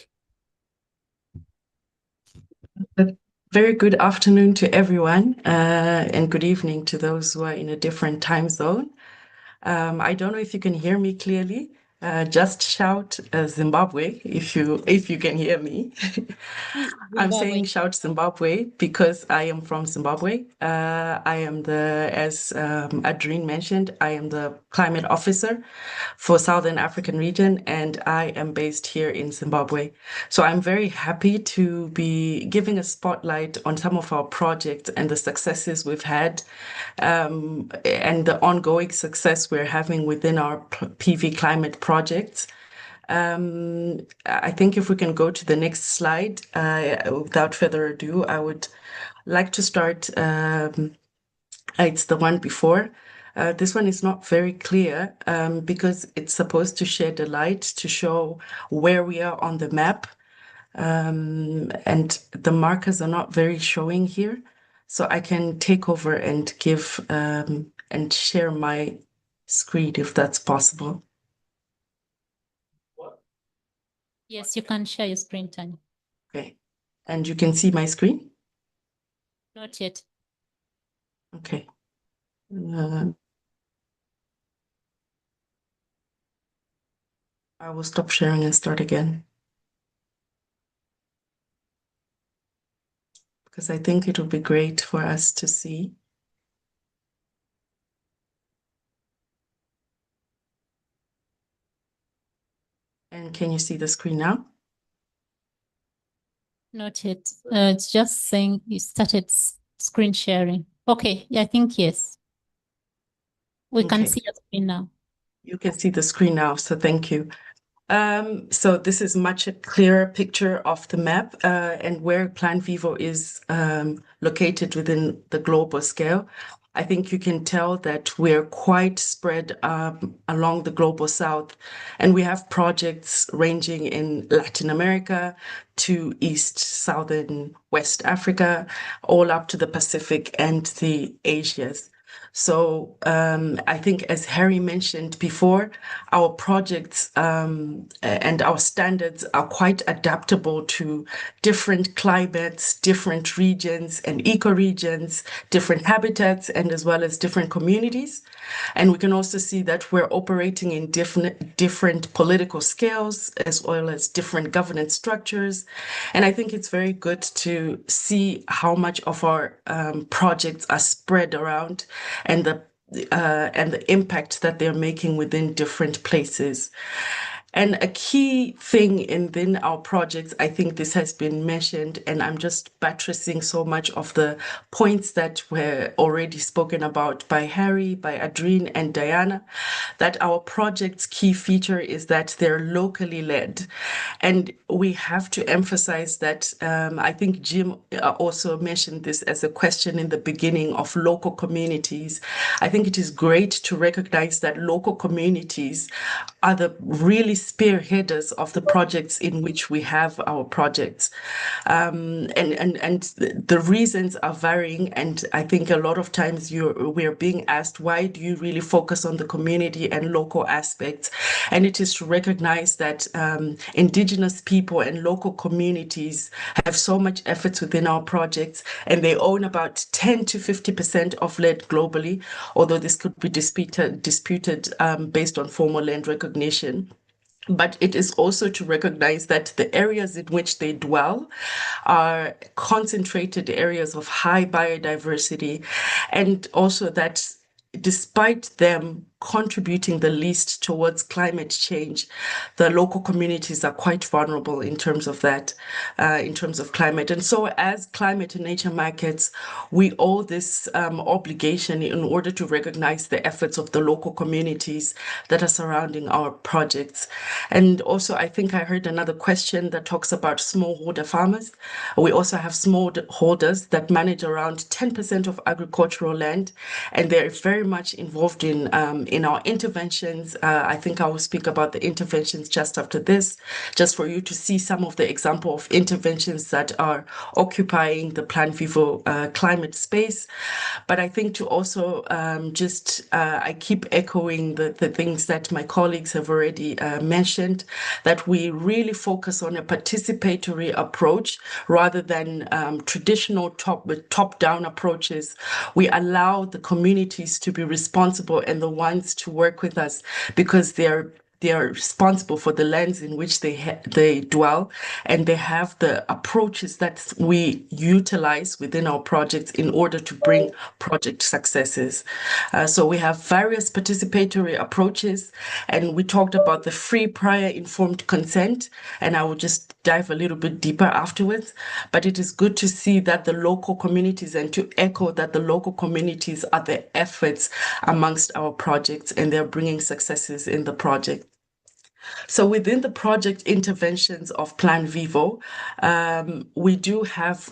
Very good afternoon to everyone, and good evening to those who are in a different time zone. I don't know if you can hear me clearly. Just shout Zimbabwe if you can hear me. I'm saying shout Zimbabwe because I am from Zimbabwe. I am as Adrien mentioned, I am the climate officer for Southern African region, and I am based here in Zimbabwe. So I'm very happy to be giving a spotlight on some of our projects and the successes we've had, and the ongoing success we're having within our PV Climate projects. I think if we can go to the next slide, without further ado, I would like to start. It's the one before. This one is not very clear because it's supposed to shed a light to show where we are on the map. and the markers are not very showing here. So I can take over and give and share my screen if that's possible. Yes, you can share your screen, Tanya. Okay. And you can see my screen? Not yet. Okay. I will stop sharing and start again. Because I think it would be great for us to see. And can you see the screen now? Not yet. It's just saying you started screen sharing. Okay, yeah, I think yes. We can Okay. see your screen now. You can see the screen now, so thank you. So this is much a clearer picture of the map and where Plan Vivo is located within the global scale. I think you can tell that we're quite spread along the global south, and we have projects ranging in Latin America to East, Southern, West Africa, all up to the Pacific and the Asias. So I think, as Harry mentioned before, our projects and our standards are quite adaptable to different climates, different regions and ecoregions, different habitats, and as well as different communities. And we can also see that we're operating in different political scales as well as different governance structures. And I think it's very good to see how much of our projects are spread around and the impact that they're making within different places. And a key thing within our projects, I think this has been mentioned, and I'm just buttressing so much of the points that were already spoken about by Harry, by Adrien, and Diana, that our project's key feature is that they're locally led. And we have to emphasize that, I think Jim also mentioned this as a question in the beginning of local communities. I think it is great to recognize that local communities are the really spearheaders of the projects in which we have our projects. And the reasons are varying. And I think a lot of times we're being asked, why do you really focus on the community and local aspects? And it is to recognize that Indigenous people and local communities have so much efforts within our projects, and they own about 10 to 50% of land globally, although this could be disputed based on formal land recognition. But it is also to recognize that the areas in which they dwell are concentrated areas of high biodiversity, and also that despite them contributing the least towards climate change, the local communities are quite vulnerable in terms of that, in terms of climate. And so as climate and nature markets, we owe this obligation in order to recognize the efforts of the local communities that are surrounding our projects. And also, I think I heard another question that talks about smallholder farmers. We also have smallholders that manage around 10% of agricultural land, and they're very much involved in our interventions. I think I will speak about the interventions just after this, just for you to see some of the example of interventions that are occupying the Plan Vivo climate space. But I think to also I keep echoing the things that my colleagues have already mentioned, that we really focus on a participatory approach rather than traditional top-down approaches. We allow the communities to be responsible and the ones to work with us because they are responsible for the lands in which they dwell, and they have the approaches that we utilize within our projects in order to bring project successes. So we have various participatory approaches, and we talked about the free prior informed consent, and I will just dive a little bit deeper afterwards. But it is good to see that the local communities, and to echo that the local communities are the efforts amongst our projects, and they're bringing successes in the project. So within the project interventions of Plan Vivo, we do have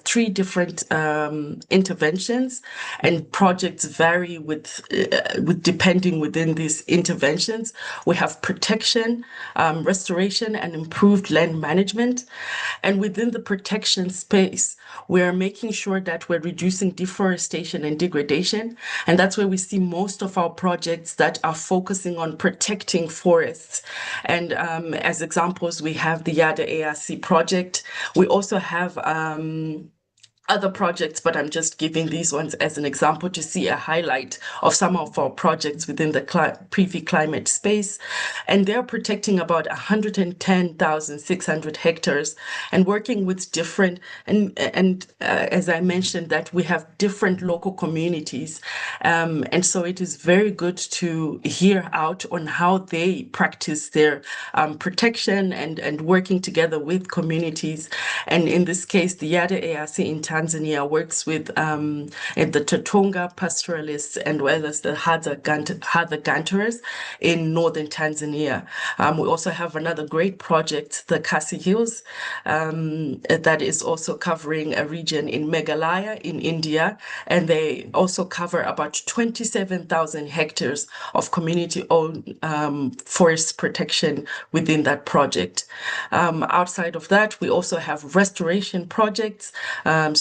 3 different interventions, and projects vary with depending within these interventions. We have protection, restoration, and improved land management. And within the protection space, we are making sure that we're reducing deforestation and degradation. And that's where we see most of our projects that are focusing on protecting forests. And as examples, we have the Yada ARC project. We also have other projects, but I'm just giving these ones as an example to see a highlight of some of our projects within the PV climate space. And they're protecting about 110,600 hectares and working with different, as I mentioned, that we have different local communities. And so it is very good to hear out on how they practice their protection and working together with communities. And in this case, the Yada ARC in Tanzania works with the Tatonga pastoralists and well as the Hadza Gantarers in northern Tanzania. We also have another great project, the Khasi Hills, that is also covering a region in Meghalaya in India, and they also cover about 27,000 hectares of community-owned forest protection within that project. Outside of that, we also have restoration projects.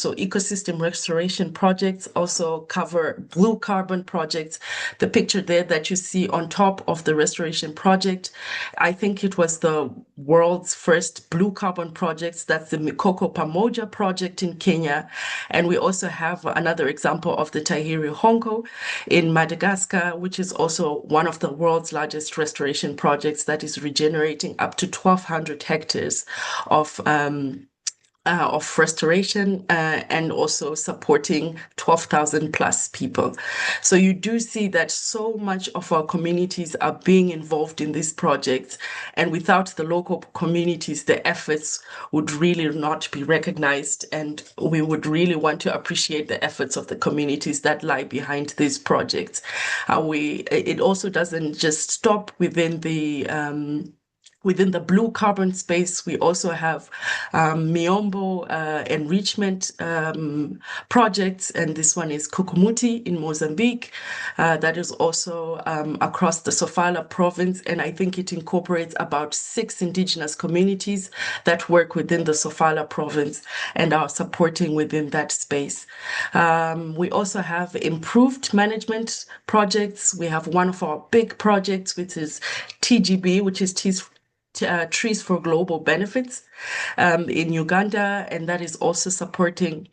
So ecosystem restoration projects also cover blue carbon projects. The picture there that you see on top of the restoration project, I think it was the world's first blue carbon projects. That's the Mikoko Pamoja project in Kenya. And we also have another example of the Tahiri Honko in Madagascar, which is also one of the world's largest restoration projects that is regenerating up to 1,200 hectares of restoration and also supporting 12,000 plus people. So you do see that so much of our communities are being involved in these projects, and without the local communities, the efforts would really not be recognized, and we would really want to appreciate the efforts of the communities that lie behind these projects. It also doesn't just stop within the blue carbon space. We also have Miombo enrichment projects, and this one is Kukumuti in Mozambique. That is also across the Sofala province, and I think it incorporates about 6 indigenous communities that work within the Sofala province and are supporting within that space. We also have improved management projects. We have one of our big projects, which is TGB, which is Trees for Global Benefits in Uganda, and that is also supporting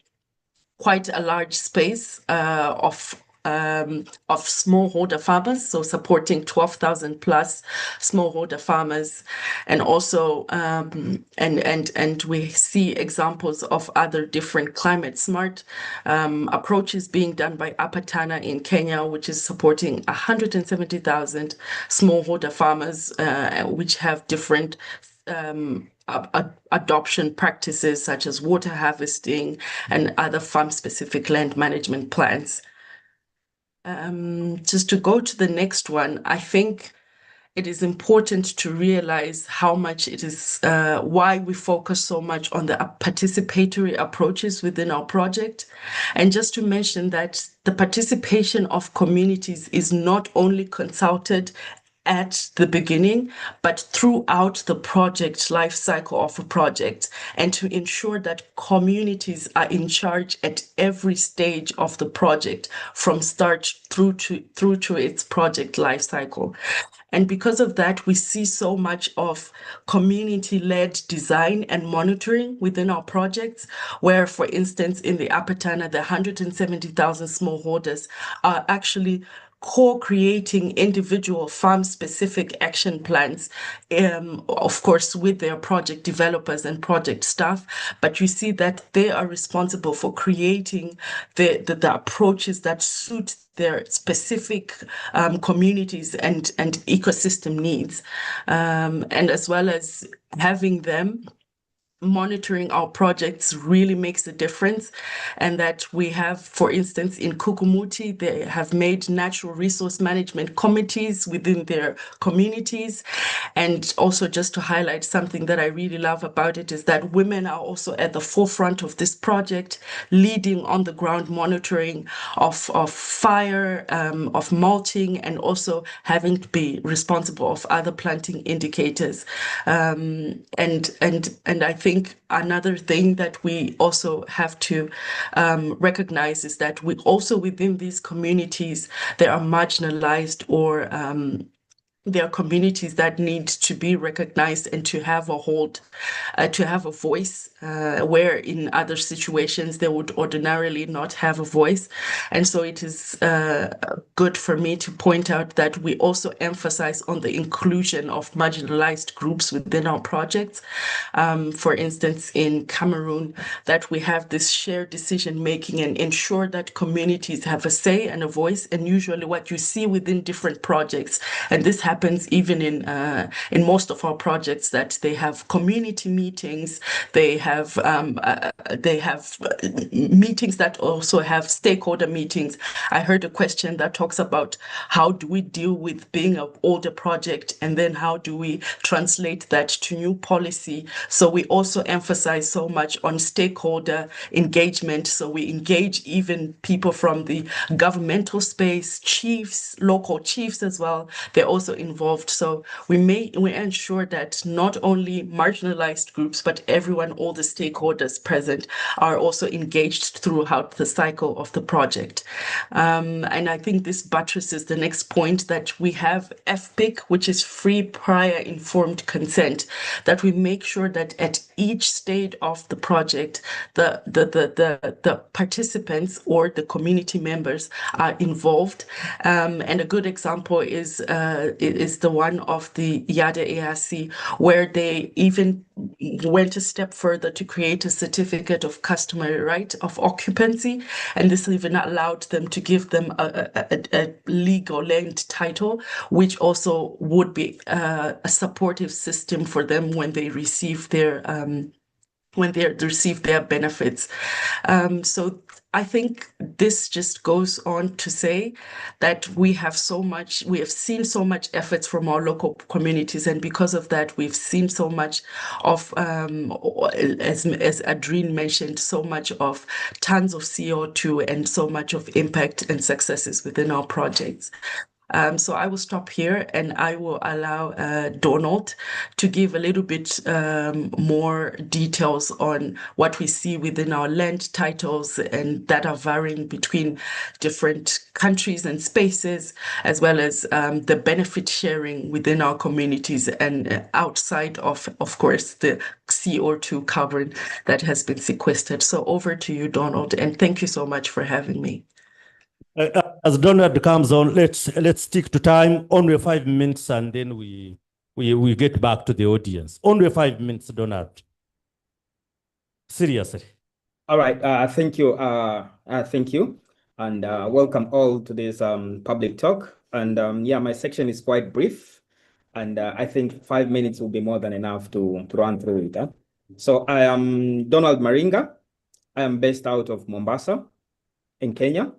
quite a large space of smallholder farmers, so supporting 12,000 plus smallholder farmers, and also and we see examples of other different climate smart approaches being done by Apatana in Kenya, which is supporting 170,000 smallholder farmers, which have different adoption practices such as water harvesting and other farm-specific land management plans. Just to go to the next one, I think it is important to realize how much it is, why we focus so much on the participatory approaches within our project. And just to mention that the participation of communities is not only consulted at the beginning, but throughout the project life cycle of a project, and to ensure that communities are in charge at every stage of the project, from start through to its project life cycle. And because of that, we see so much of community-led design and monitoring within our projects, where, for instance, in the Apatana, the 170,000 smallholders are actually co-creating individual farm-specific action plans, of course, with their project developers and project staff. But you see that they are responsible for creating the approaches that suit their specific communities and ecosystem needs, and as well as having them monitoring our projects really makes a difference, and that we have, for instance, in Kukumuti, they have made natural resource management committees within their communities. And also, just to highlight something that I really love about it, is that women are also at the forefront of this project, leading on the ground monitoring of fire, of mulching, and also having to be responsible of other planting indicators. And I think another thing that we also have to recognize is that we also, within these communities, they are marginalized, or there are communities that need to be recognized and to have a hold, to have a voice, where in other situations they would ordinarily not have a voice. And so it is good for me to point out that we also emphasize on the inclusion of marginalized groups within our projects. For instance, in Cameroon, that we have this shared decision making and ensure that communities have a say and a voice. And usually what you see within different projects, and this happens even in most of our projects, that they have community meetings, they have meetings that also have stakeholder meetings. I heard a question that talks about how do we deal with being an older project, and then how do we translate that to new policy. So we also emphasize so much on stakeholder engagement. So we engage even people from the governmental space, chiefs, local chiefs as well. They're also involved. So we ensure that not only marginalized groups, but everyone, all the stakeholders present, are also engaged throughout the cycle of the project. And I think this buttresses the next point, that we have FPIC, which is free prior informed consent, that we make sure that at each stage of the project, the participants or the community members are involved. And a good example is the one of the Yada ARC, where they even went a step further to create a certificate of customary right of occupancy, and this even allowed them to give them a legal land title, which also would be a supportive system for them when they receive their benefits. So I think this just goes on to say that we have seen so much efforts from our local communities, and because of that, we've seen so much of, as Adrien mentioned, so much of tons of CO2 and so much of impact and successes within our projects. So I will stop here, and I will allow Donald to give a little bit more details on what we see within our land titles, and that are varying between different countries and spaces, as well as the benefit sharing within our communities and outside of course, the CO2 carbon that has been sequestered. So over to you, Donald, and thank you so much for having me. As Donald comes on, let's stick to time. Only 5 minutes, and then we get back to the audience. Only 5 minutes, Donald. Seriously. All right. Thank you. Thank you, and welcome all to this public talk. And yeah, my section is quite brief, and I think 5 minutes will be more than enough to run through it. So I am Donald Maringa. I am based out of Mombasa, in Kenya.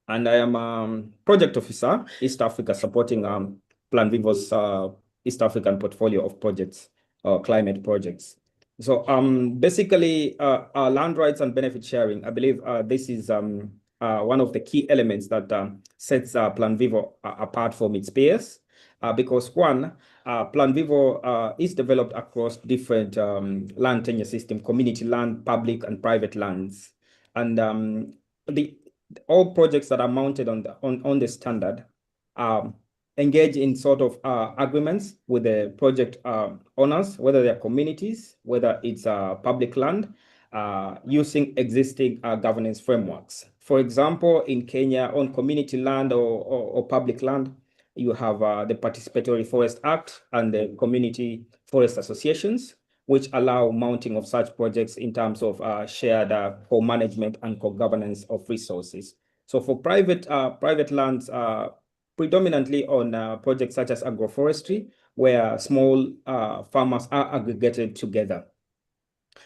And I am project officer, East Africa, supporting Plan Vivo's East African portfolio of projects, climate projects. So basically, land rights and benefit sharing, I believe this is one of the key elements that sets Plan Vivo apart from its peers. Because one, Plan Vivo is developed across different land tenure system, community land, public and private lands. And all projects that are mounted on the standard engage in sort of agreements with the project owners, whether they're communities, whether it's public land, using existing governance frameworks. For example, in Kenya, on community land or public land, you have the Participatory Forest Act and the Community Forest Associations, which allow mounting of such projects in terms of shared co-management and co-governance of resources. So for private lands, predominantly on projects such as agroforestry, where small farmers are aggregated together.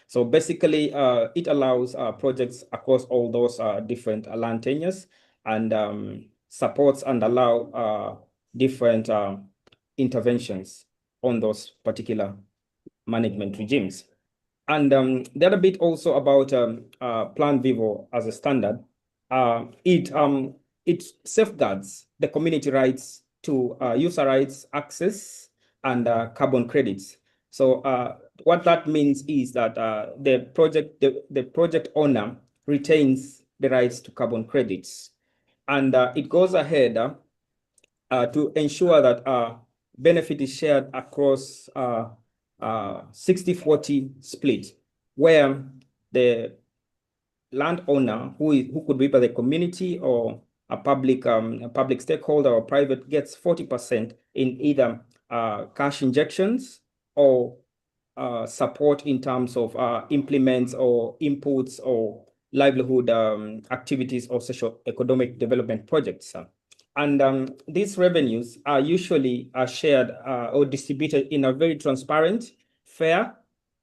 So basically, it allows projects across all those different land tenures and supports and allow different interventions on those particular management regimes. And the other bit also about Plan Vivo as a standard, it safeguards the community rights to user rights, access, and carbon credits. So what that means is that the project owner retains the rights to carbon credits, and it goes ahead to ensure that benefit is shared across 60-40 split, where the landowner who could be by the community or a public stakeholder or private gets 40% in either cash injections or support in terms of implements or inputs or livelihood activities or social economic development projects. And these revenues are usually shared or distributed in a very transparent, fair,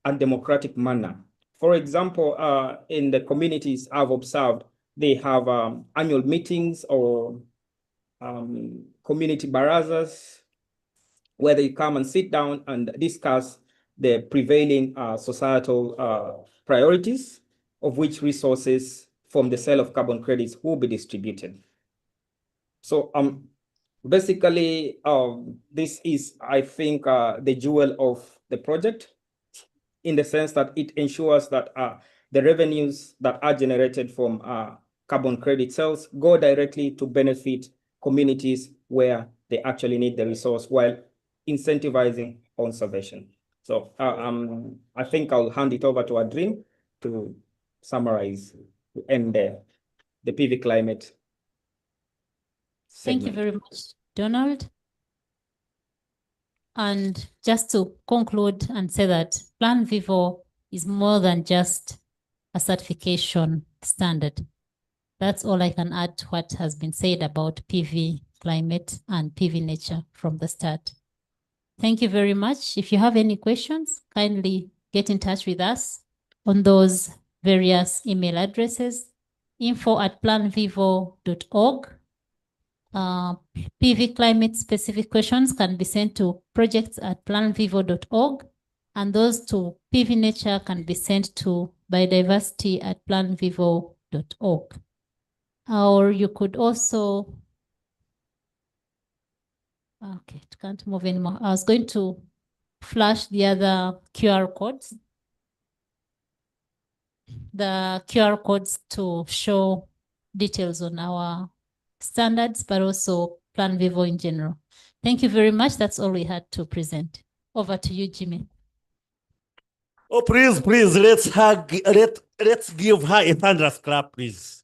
and democratic manner. For example, in the communities I've observed, they have annual meetings or community barazas where they come and sit down and discuss the prevailing societal priorities, of which resources from the sale of carbon credits will be distributed. So basically, this is, I think, the jewel of the project, in the sense that it ensures that the revenues that are generated from carbon credit sales go directly to benefit communities where they actually need the resource while incentivizing conservation. So I think I'll hand it over to Adrien to summarize to end the PV climate segment. Thank you very much, Donald. And just to conclude and say that Plan Vivo is more than just a certification standard. That's all I can add to what has been said about PV climate and PV nature from the start. Thank you very much. If you have any questions, kindly get in touch with us on those various email addresses, info@planvivo.org. PV climate specific questions can be sent to projects@planvivo.org, and those to PV nature can be sent to biodiversity@planvivo.org. Or you could also, okay, it can't move anymore. I was going to flash the other QR codes. The QR codes to show details on our standards, but also Plan Vivo in general. Thank you very much. That's all we had to present. Over to you, Jimmy. Oh, please, let's give her a thunderous clap, please.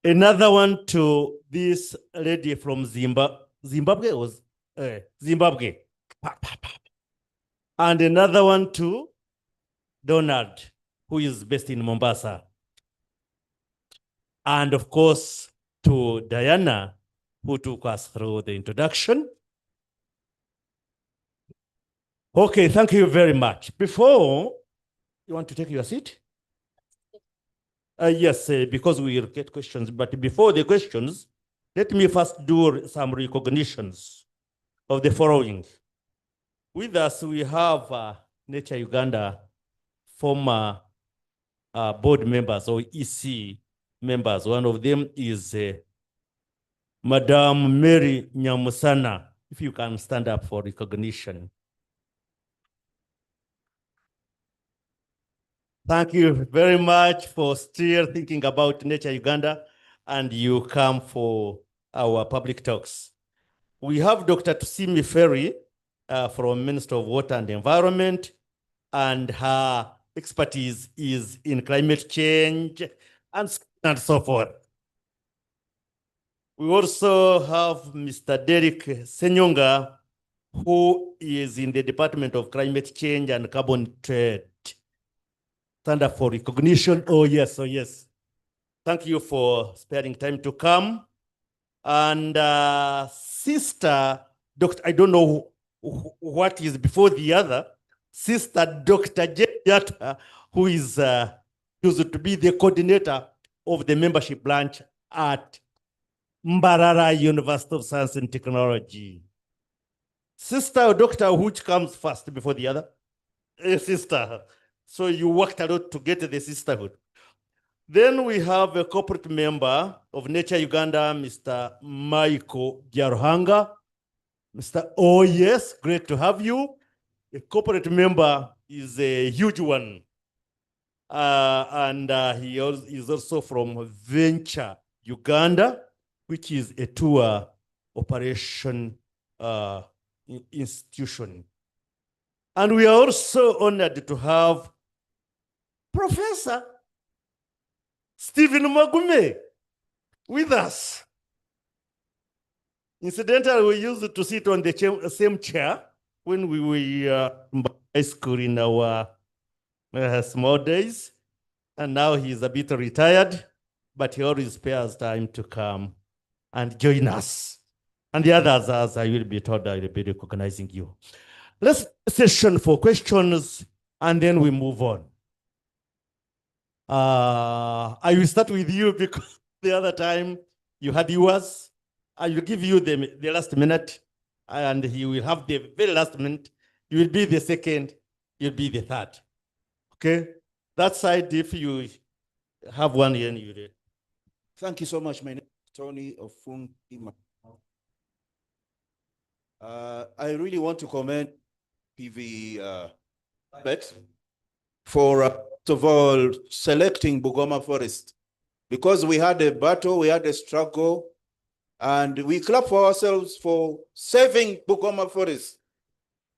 Another one to this lady from Zimbabwe was Zimbabwe. And another one to Donald, who is based in Mombasa. And of course, to Diana, who took us through the introduction. Okay, thank you very much. Before, you want to take your seat? Yes, because we will get questions. But before the questions, let me first do some recognitions of the following. With us, we have NatureUganda former board members or EC members. One of them is Madam Mary Nyamusana. If you can stand up for recognition. Thank you very much for still thinking about NatureUganda, and you come for our public talks. We have Dr. Tusimi Ferry from Minister of Water and Environment, and her expertise is in climate change and so forth. We also have Mr. Derek Senyonga, who is in the Department of Climate Change and Carbon Trade. Stand up for recognition. Oh, yes, oh, yes. Thank you for sparing time to come. And Sister Dr. I don't know what is before the other, Sister Dr. Jeta, who is used to be the coordinator of the membership branch at Mbarara University of Science and Technology. Sister or doctor, which comes first before the other? Sister. So you worked a lot to get the sisterhood. Then we have a corporate member of NatureUganda, Mr. Michael Giaruhanga. Mr. Oh, yes, great to have you. A corporate member is a huge one. And he is also from Venture Uganda, which is a tour operation institution. And we are also honored to have Professor Stephen Magume with us. Incidentally, we used to sit on the same chair when we were in high school in our small days. And now he's a bit retired, but he always spares time to come and join us. And the others, as I will be told, I will be recognizing you. Let's session for questions, and then we move on. I will start with you because the other time you had yours. I will give you the last minute, and he will have the very last minute. You will be the second, you'll be the third. Okay? That side, if you have one here, you did. Thank you so much. My name is Tony Ofunki. I really want to commend PV Bet for, first of all, selecting Bugoma Forest, because we had a battle, we had a struggle, and we clap for ourselves for saving Bugoma Forest.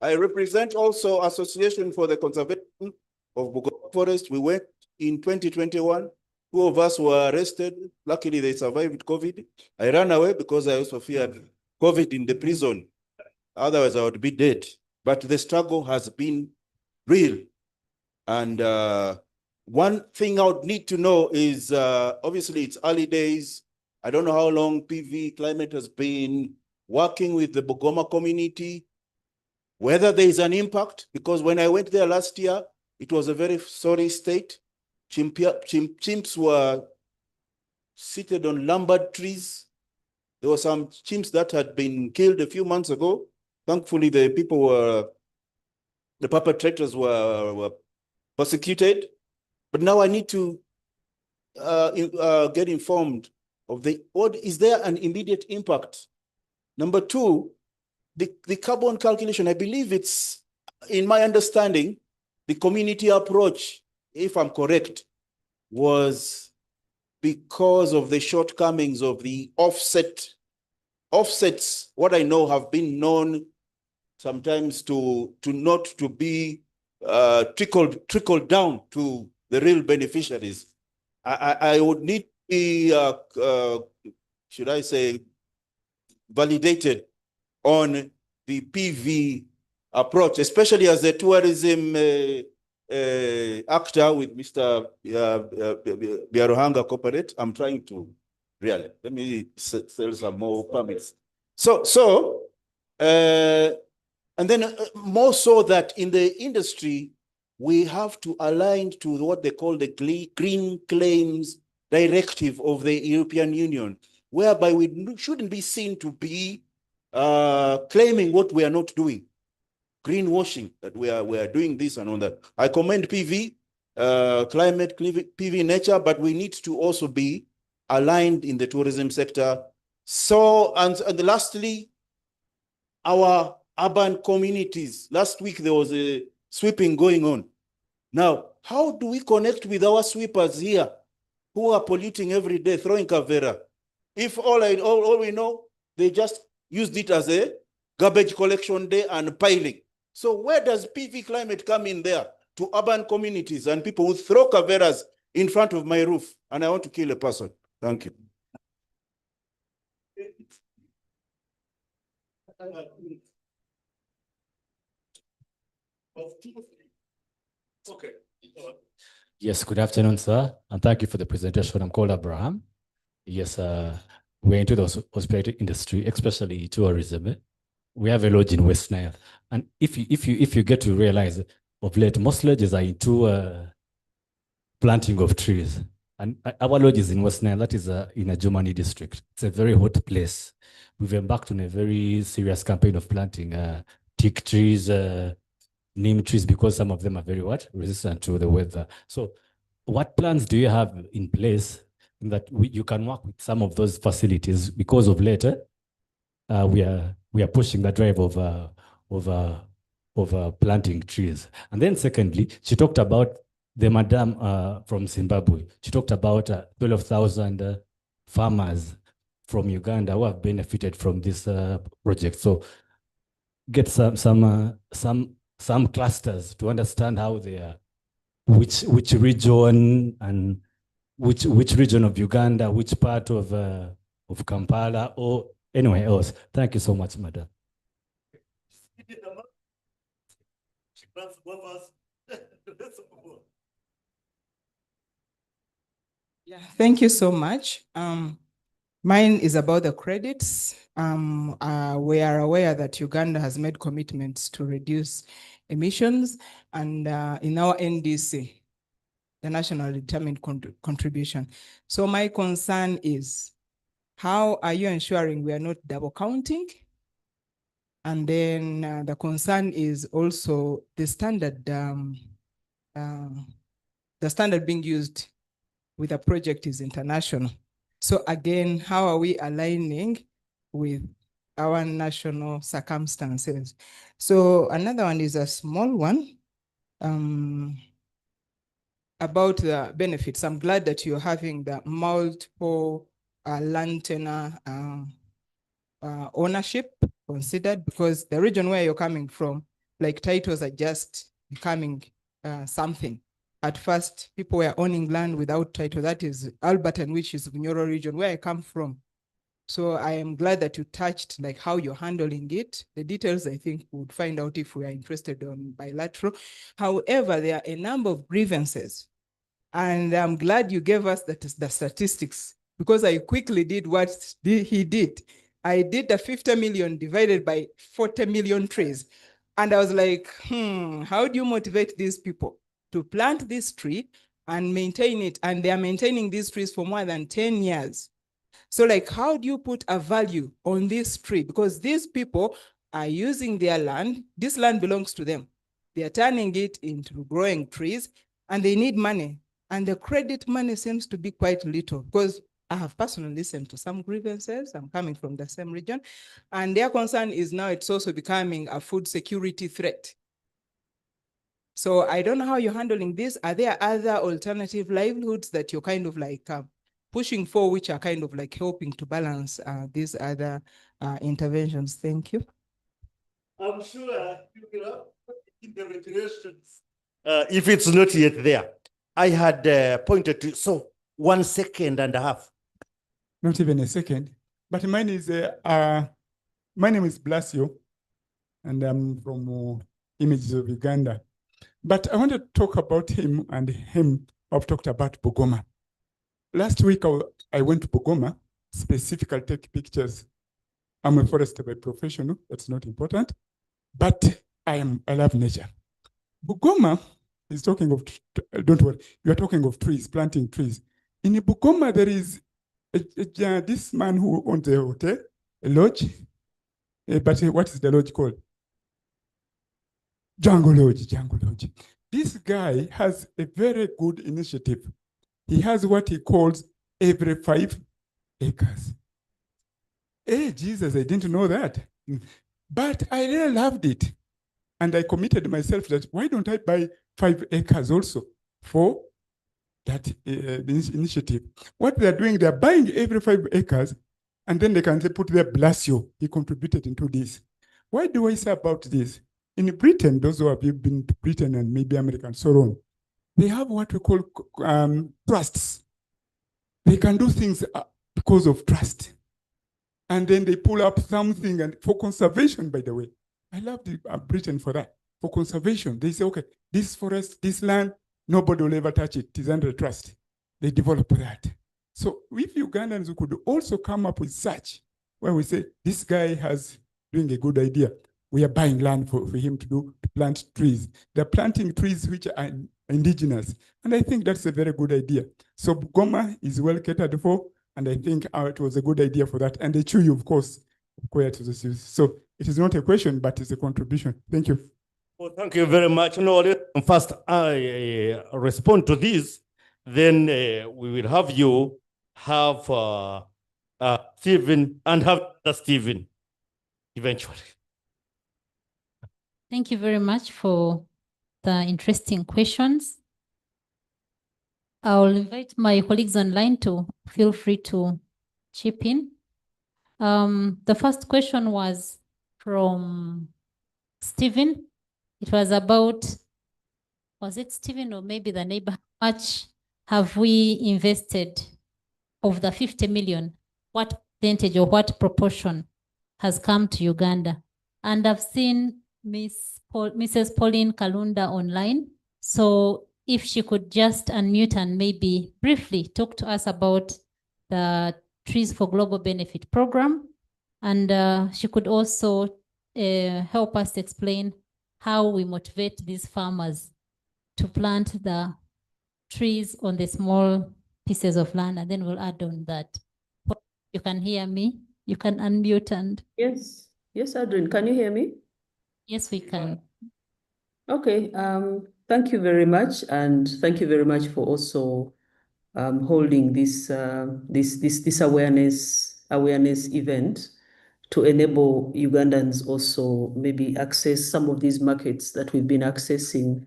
I represent also Association for the Conservation of Bugoma Forest. We went in 2021. 2 of us were arrested. Luckily, they survived COVID. I ran away because I also feared COVID in the prison. Otherwise, I would be dead. But the struggle has been real. And one thing I would need to know is, obviously, it's early days. I don't know how long PV Climate has been working with the Bugoma community, whether there is an impact, because when I went there last year, it was a very sorry state. Chimps were seated on lumbered trees. There were some chimps that had been killed a few months ago. Thankfully, the perpetrators were persecuted. But now I need to get informed of is there an immediate impact? Number 2, the carbon calculation, I believe it's, in my understanding, the community approach, if I'm correct, was because of the shortcomings of the offsets. What I know have been known sometimes to not to be trickled down to the real beneficiaries. I would need to be, should I say, validated on the PV approach, especially as a tourism actor with Mr. Biaruhanga Corporate. I'm trying to really, let me sell some more permits. And then more so that in the industry, we have to align to what they call the Green Claims Directive of the European Union, whereby we shouldn't be seen to be claiming what we are not doing. Greenwashing, that we are doing this and all that. I commend PV, climate, PV nature, but we need to also be aligned in the tourism sector. So, and lastly, our urban communities. Last week, there was a sweeping going on. Now, how do we connect with our sweepers here who are polluting every day, throwing kavera? If all we know, they just used it as a garbage collection day and piling. So where does PV Climate come in there to urban communities and people who throw kaveras in front of my roof and I want to kill a person? Thank you. Okay. Yes, good afternoon, sir, and thank you for the presentation. I'm called Abraham. Yes, we're into the hospitality industry, especially tourism. We have a lodge in West Nile, and if you get to realize of late, most lodges are into planting of trees. And our lodge is in West Nile, that is in a Germany district. It's a very hot place. We've embarked on a very serious campaign of planting teak trees, neem trees, because some of them are very resistant to the weather. So what plans do you have in place that you can work with some of those facilities? Because of later, we are pushing the drive of planting trees. And then secondly, she talked about the madam from Zimbabwe. She talked about 12,000 farmers from Uganda who have benefited from this project. So get some clusters to understand how they are, which region and which region of Uganda, which part of Kampala or anywhere else. Thank you so much, madam. Yeah, thank you so much. Mine is about the credits. We are aware that Uganda has made commitments to reduce emissions, and in our NDC, the National Determined Contribution. So my concern is, how are you ensuring we are not double counting? And then the concern is also the standard being used with a project is international. So again, how are we aligning with our national circumstances? So another one is a small one about the benefits. I'm glad that you're having the multiple land tenure ownership considered, because the region where you're coming from, like, titles are just becoming something. At first, people were owning land without title. That is Alberton, which is Bunyoro region, where I come from. So I am glad that you touched like how you're handling it. The details, I think, we would find out if we are interested on bilateral. However, there are a number of grievances, and I'm glad you gave us the statistics, because I quickly did what he did. I did the 50 million divided by 40 million trees. And I was like, how do you motivate these people to plant this tree and maintain it? And they are maintaining these trees for more than 10 years. So like, how do you put a value on this tree? Because these people are using their land. This land belongs to them. They are turning it into growing trees, and they need money. And the credit money seems to be quite little, because I have personally listened to some grievances. I'm coming from the same region. And their concern is now it's also becoming a food security threat. So I don't know how you're handling this. Are there other alternative livelihoods that you're kind of like pushing for, which are kind of like helping to balance these other interventions? Thank you. I'm sure you will in the regulations. If it's not yet there, I had pointed to, so 1 second and a half. Not even a second, but mine is, my name is Blasio, and I'm from Images of Uganda. But I want to talk about him, and him, I've talked about Bugoma. Last week, I went to Bugoma, specifically take pictures. I'm a forester by profession, that's not important, but I love nature. Bugoma is talking of, don't worry, you are talking of trees, planting trees. In Bugoma, there is this man who owns a hotel, a lodge, but what is the lodge called? Jungle Lodge. This guy has a very good initiative. He has what he calls every 5 acres. Hey, Jesus, I didn't know that. But I really loved it. And I committed myself that why don't I buy 5 acres also for that initiative? What they're doing, they're buying every 5 acres, and then they can put their Blasio. He contributed into this. Why do I say about this? In Britain, those who have been to Britain and maybe America and so on, they have what we call trusts. They can do things because of trust. And then they pull up something, and for conservation, by the way. I love Britain for that. For conservation, they say, okay, this forest, this land, nobody will ever touch it. It is under trust. They develop that. So if Ugandans could also come up with such, where we say, this guy has doing a good idea. we are buying land for him to plant trees. They're planting trees which are indigenous. And I think that's a very good idea. So Bugoma is well catered for, and I think it was a good idea for that. And the Chuyu, of course, required to this. So it is not a question, but it's a contribution. Thank you. Well, thank you very much. No, first I respond to this, then we will have you have Stephen and have Stephen eventually. Thank you very much for the interesting questions. I'll invite my colleagues online to feel free to chip in. The first question was from Stephen. It was about, was it Stephen or maybe the neighbor? How much have we invested of the 50 million? What percentage or what proportion has come to Uganda? And I've seen Mrs. Pauline Kalunda online. So if she could just unmute and maybe briefly talk to us about the Trees for Global Benefit program. And she could also help us explain how we motivate these farmers to plant the trees on the small pieces of land, and then we'll add on that. You can hear me? You can unmute and... Yes, yes, Adrian, can you hear me? Yes, we can. Okay, thank you very much, and thank you very much for also holding this this awareness event to enable Ugandans also maybe access some of these markets that we've been accessing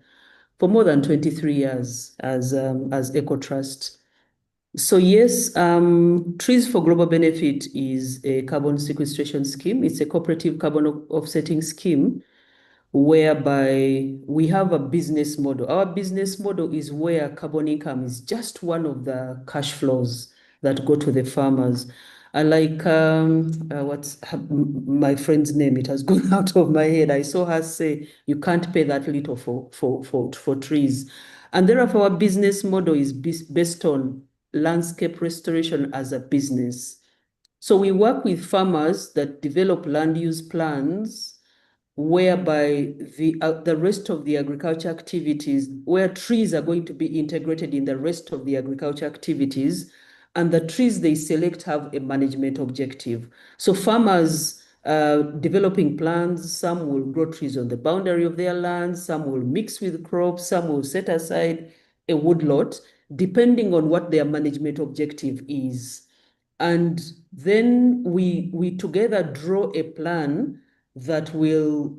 for more than 23 years as EcoTrust. So yes, Trees for Global Benefit is a carbon sequestration scheme. It's a cooperative carbon offsetting scheme whereby we have a business model. Our business model is where carbon income is just one of the cash flows that go to the farmers. I like what's my friend's name? It has gone out of my head. I saw her say, you can't pay that little for trees. And therefore, our business model is based on landscape restoration as a business. So we work with farmers that develop land use plans whereby the rest of the agriculture activities, where trees are going to be integrated in the rest of the agriculture activities, and the trees they select have a management objective. So farmers developing plans, some will grow trees on the boundary of their land, some will mix with crops, some will set aside a woodlot, depending on what their management objective is. And then we together draw a plan that will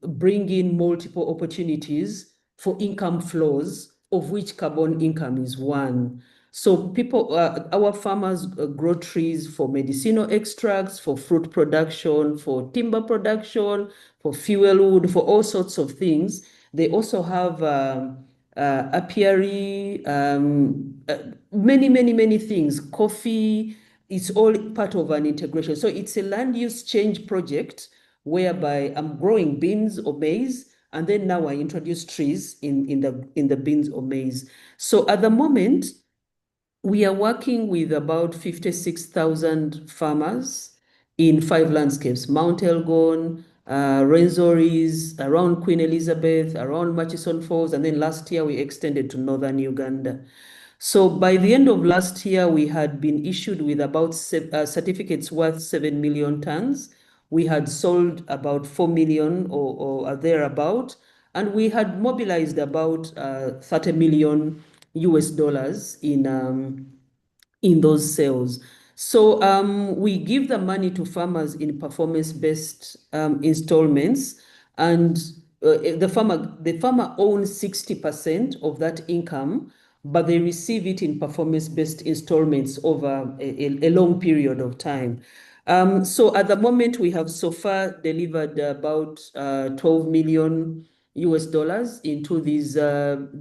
bring in multiple opportunities for income flows, of which carbon income is one. So people, our farmers grow trees for medicinal extracts, for fruit production, for timber production, for fuel wood, for all sorts of things. They also have apiary, many things, coffee. It's all part of an integration. So it's a land use change project whereby I'm growing beans or maize, and then now I introduce trees in the beans or maize. So at the moment, we are working with about 56,000 farmers in 5 landscapes: Mount Elgon, Renzoris, around Queen Elizabeth, around Murchison Falls, and then last year we extended to northern Uganda. So by the end of last year, we had been issued with about certificates worth 7 million tons. We had sold about 4 million or thereabout, and we had mobilized about 30 million US dollars in those sales. So we give the money to farmers in performance-based installments, and the farmer owns 60% of that income, but they receive it in performance-based installments over a long period of time. So at the moment, we have so far delivered about 12 million US dollars into these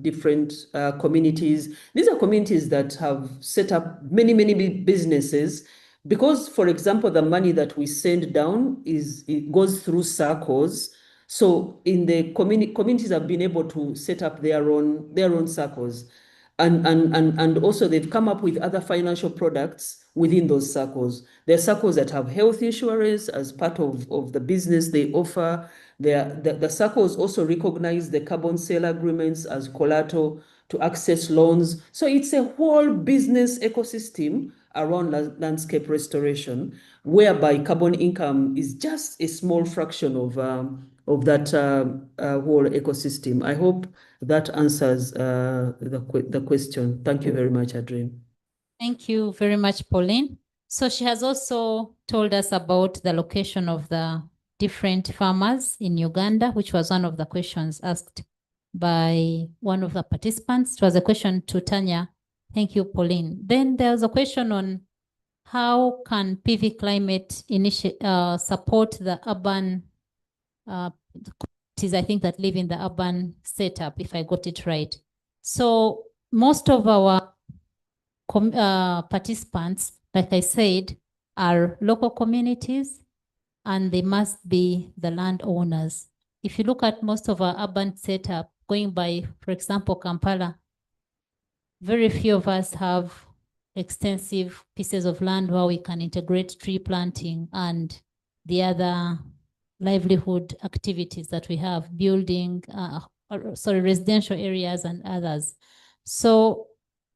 different communities. These are communities that have set up many businesses, because, for example, the money that we send down it goes through circles. So in the communities have been able to set up their own circles. And also they've come up with other financial products within those circles. There are circles that have health insurance as part of the business they offer. The circles also recognize the carbon sale agreements as collateral to access loans. So it's a whole business ecosystem around landscape restoration, whereby carbon income is just a small fraction of that whole ecosystem. I hope that answers the question. Thank you very much, Adrian. Thank you very much, Pauline. So she has also told us about the location of the different farmers in Uganda, which was one of the questions asked by one of the participants. It was a question to Tanya. Thank you, Pauline. Then there was a question on how can PV climate support the urban communities, I think, that live in the urban setup, if I got it right. So most of our participants, like I said, are local communities, and they must be the landowners. If you look at most of our urban setup, going by, for example, Kampala, very few of us have extensive pieces of land where we can integrate tree planting and the other livelihood activities that we have, building, residential areas and others. So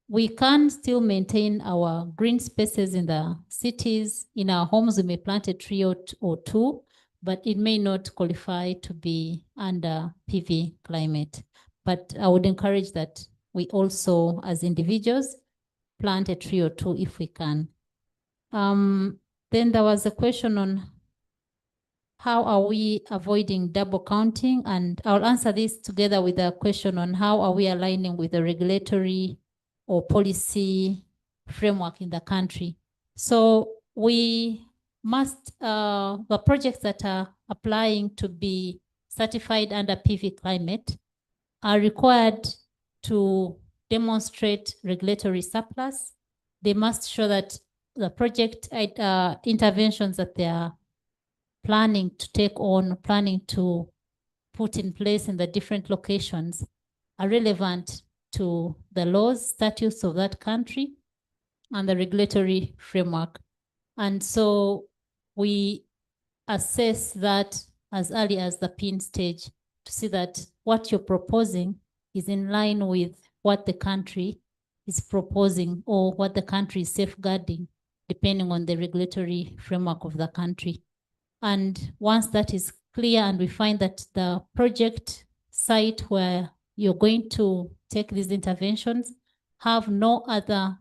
we can still maintain our green spaces in the cities. In our homes, we may plant a tree or two, but it may not qualify to be under PV climate. But I would encourage that we also, as individuals, plant a tree or two if we can. Then there was a question on how are we avoiding double counting? And I'll answer this together with a question on how are we aligning with the regulatory or policy framework in the country. So we must, the projects that are applying to be certified under PV climate are required to demonstrate regulatory surplus. They must show that the project interventions that they are planning to take on, planning to put in place in the different locations are relevant to the laws, statutes of that country and the regulatory framework. And so we assess that as early as the PIN stage to see that what you're proposing is in line with what the country is proposing or what the country is safeguarding, depending on the regulatory framework of the country. And once that is clear and we find that the project site where you're going to take these interventions have no other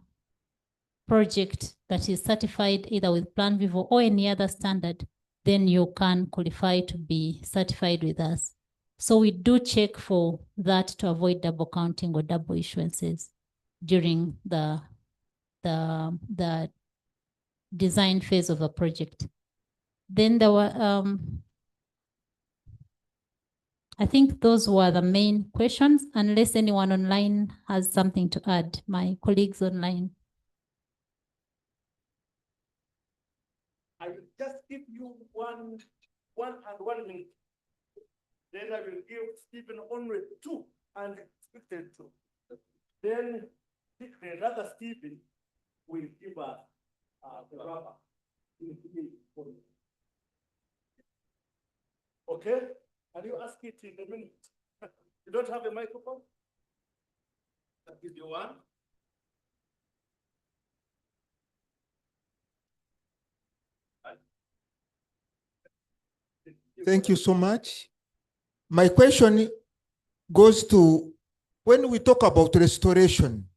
project that is certified either with Plan Vivo or any other standard, then you can qualify to be certified with us. So we do check for that to avoid double counting or double issuances during the design phase of a project. Then there were, I think those were the main questions, unless anyone online has something to add, my colleagues online. I will just give you one minute. Then I will give Stephen only 2 and expected 2. Then the other Stephen will give us the wrap-up. Okay? Can you ask it in a minute? You don't have a microphone? I'll give you one. Thank you so much. My question goes to, when we talk about restoration,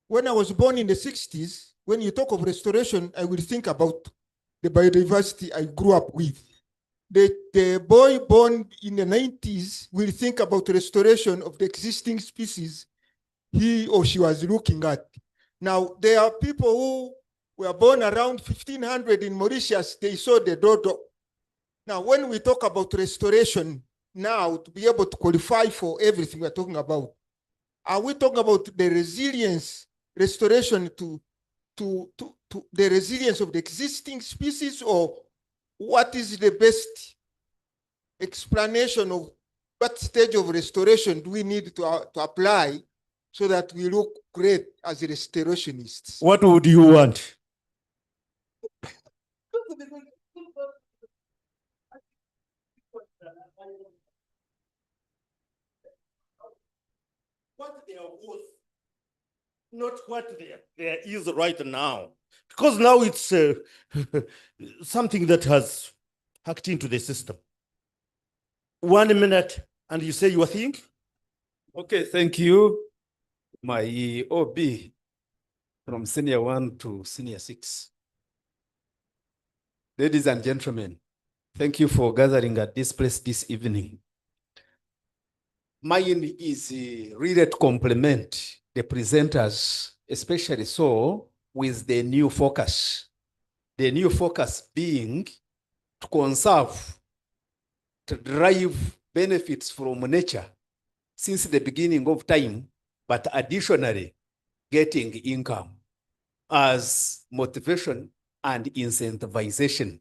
when I was born in the 60s, when you talk of restoration, I will think about the biodiversity I grew up with. The boy born in the 90s will think about restoration of the existing species he or she was looking at. Now, there are people who were born around 1500 in Mauritius, they saw the dodo. Now, when we talk about restoration now, to be able to qualify for everything we're talking about, are we talking about the resilience, restoration to the resilience of the existing species, or what is the best explanation of what stage of restoration do we need to apply so that we look great as restorationists. What would you want? What they are worth, not what there is right now. Because now it's something that has hacked into the system. 1 minute, and you say your thing? Okay, thank you. My OB from senior 1 to senior 6. Ladies and gentlemen, thank you for gathering at this place this evening. Mine is really to complement the presenters, especially so with the new focus. The new focus being to conserve, to derive benefits from nature since the beginning of time, but additionally getting income as motivation and incentivization.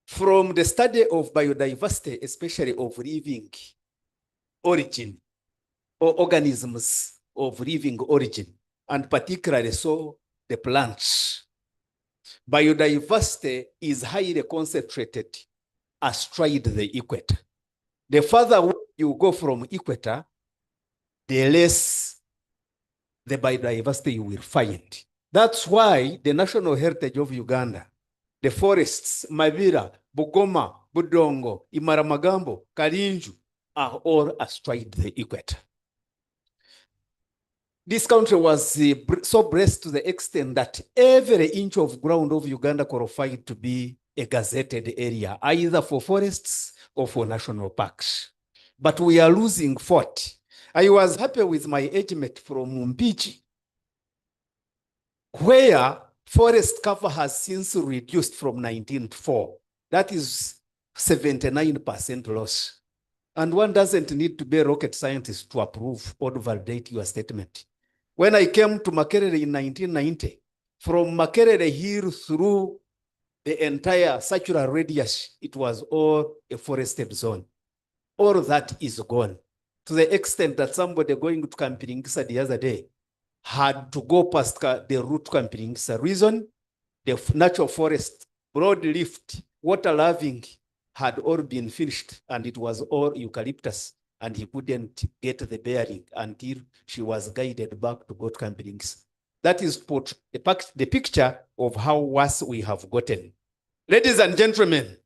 From the study of biodiversity, especially of living origin or organisms of living origin, and particularly so the plants, biodiversity is highly concentrated astride the equator. The further you go from equator, the less the biodiversity you will find. That's why the national heritage of Uganda, the forests, Mavira, Bugoma, Budongo, Imaramagambo, Kalinju, are all astride the equator. This country was so blessed to the extent that every inch of ground of Uganda qualified to be a gazetted area, either for forests or for national parks. But we are losing 40. I was happy with my age mate from Mumpichi, where forest cover has since reduced from 1904. That is 79% loss. And one doesn't need to be a rocket scientist to approve or to validate your statement. When I came to Makerere in 1990, from Makerere Hill through the entire circular radius, it was all a forested zone. All that is gone, to the extent that somebody going to Kampiringisa the other day had to go past the route to Kampiringisa. Reason, the natural forest, broad lift, water laving had all been finished, and it was all eucalyptus, and he couldn't get the bearing until she was guided back to go to Kampiringisa. That is the picture of how worse we have gotten. Ladies and gentlemen,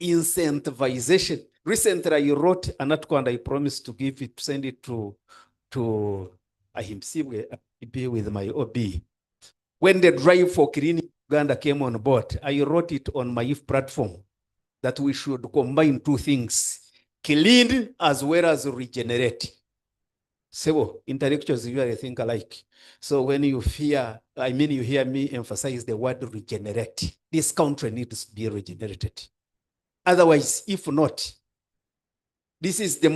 incentivization. Recently, I wrote an article and I promised to give it, send it to Ahimsi with my OB. When the drive for clean Uganda came on board, I wrote it on my IF platform that we should combine two things, clean as well as regenerate. So intellectuals usually think alike. So when you hear me emphasize the word regenerate, this country needs to be regenerated. Otherwise, if not, this is the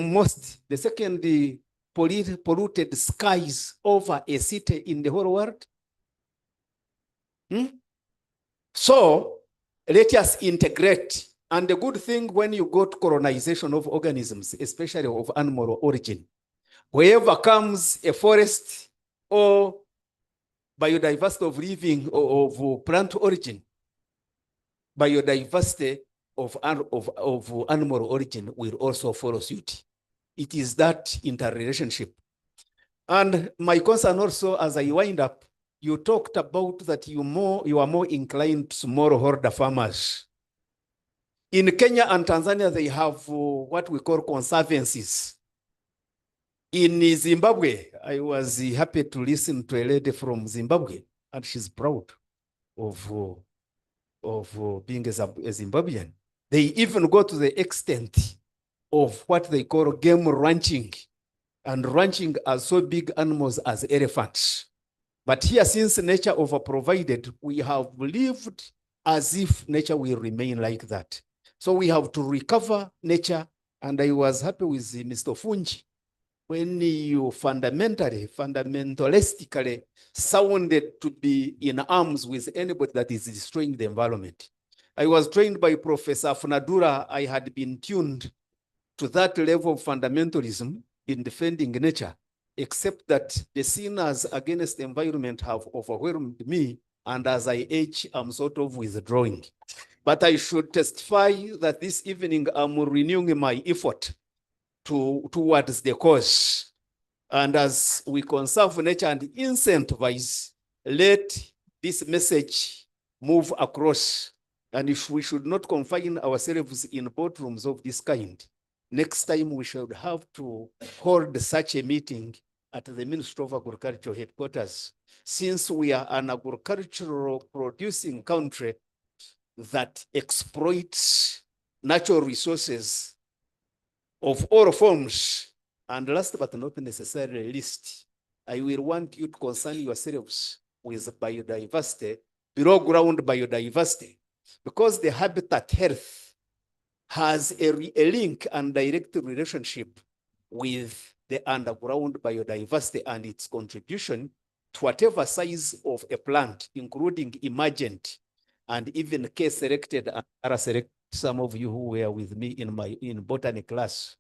second polluted skies over a city in the whole world. So let us integrate. And the good thing when you go to colonization of organisms, especially of animal origin, wherever comes a forest or biodiversity of living or of plant origin, biodiversity of animal origin will also follow suit. It is that interrelationship. And my concern also, as I wind up, you talked about that you are more inclined to smallholder farmers. In Kenya and Tanzania, they have what we call conservancies. In Zimbabwe, I was happy to listen to a lady from Zimbabwe, and she's proud of being a Zimbabwean. They even go to the extent of what they call game ranching, and ranching as so big animals as elephants. But here, since nature overprovided, we have lived as if nature will remain like that. So we have to recover nature, and I was happy with Mr. Fungi when you fundamentalistically sounded to be in arms with anybody that is destroying the environment. I was trained by Professor Funadura. I had been tuned to that level of fundamentalism in defending nature. except that the sinners against the environment have overwhelmed me, and as I age, I'm sort of withdrawing. But I should testify that this evening I'm renewing my effort towards the cause. And as we conserve nature and incentivize, let this message move across. And if we should not confine ourselves in boardrooms of this kind, next time we should have to hold such a meeting at the Ministry of Agriculture headquarters, since we are an agricultural producing country that exploits natural resources of all forms. And last but not necessarily least, I will want you to concern yourselves with biodiversity, below ground biodiversity, because the habitat health has a link and direct relationship with the underground biodiversity and its contribution to whatever size of a plant, including emergent and even case selected and para-selected. Some of you who were with me in botany class,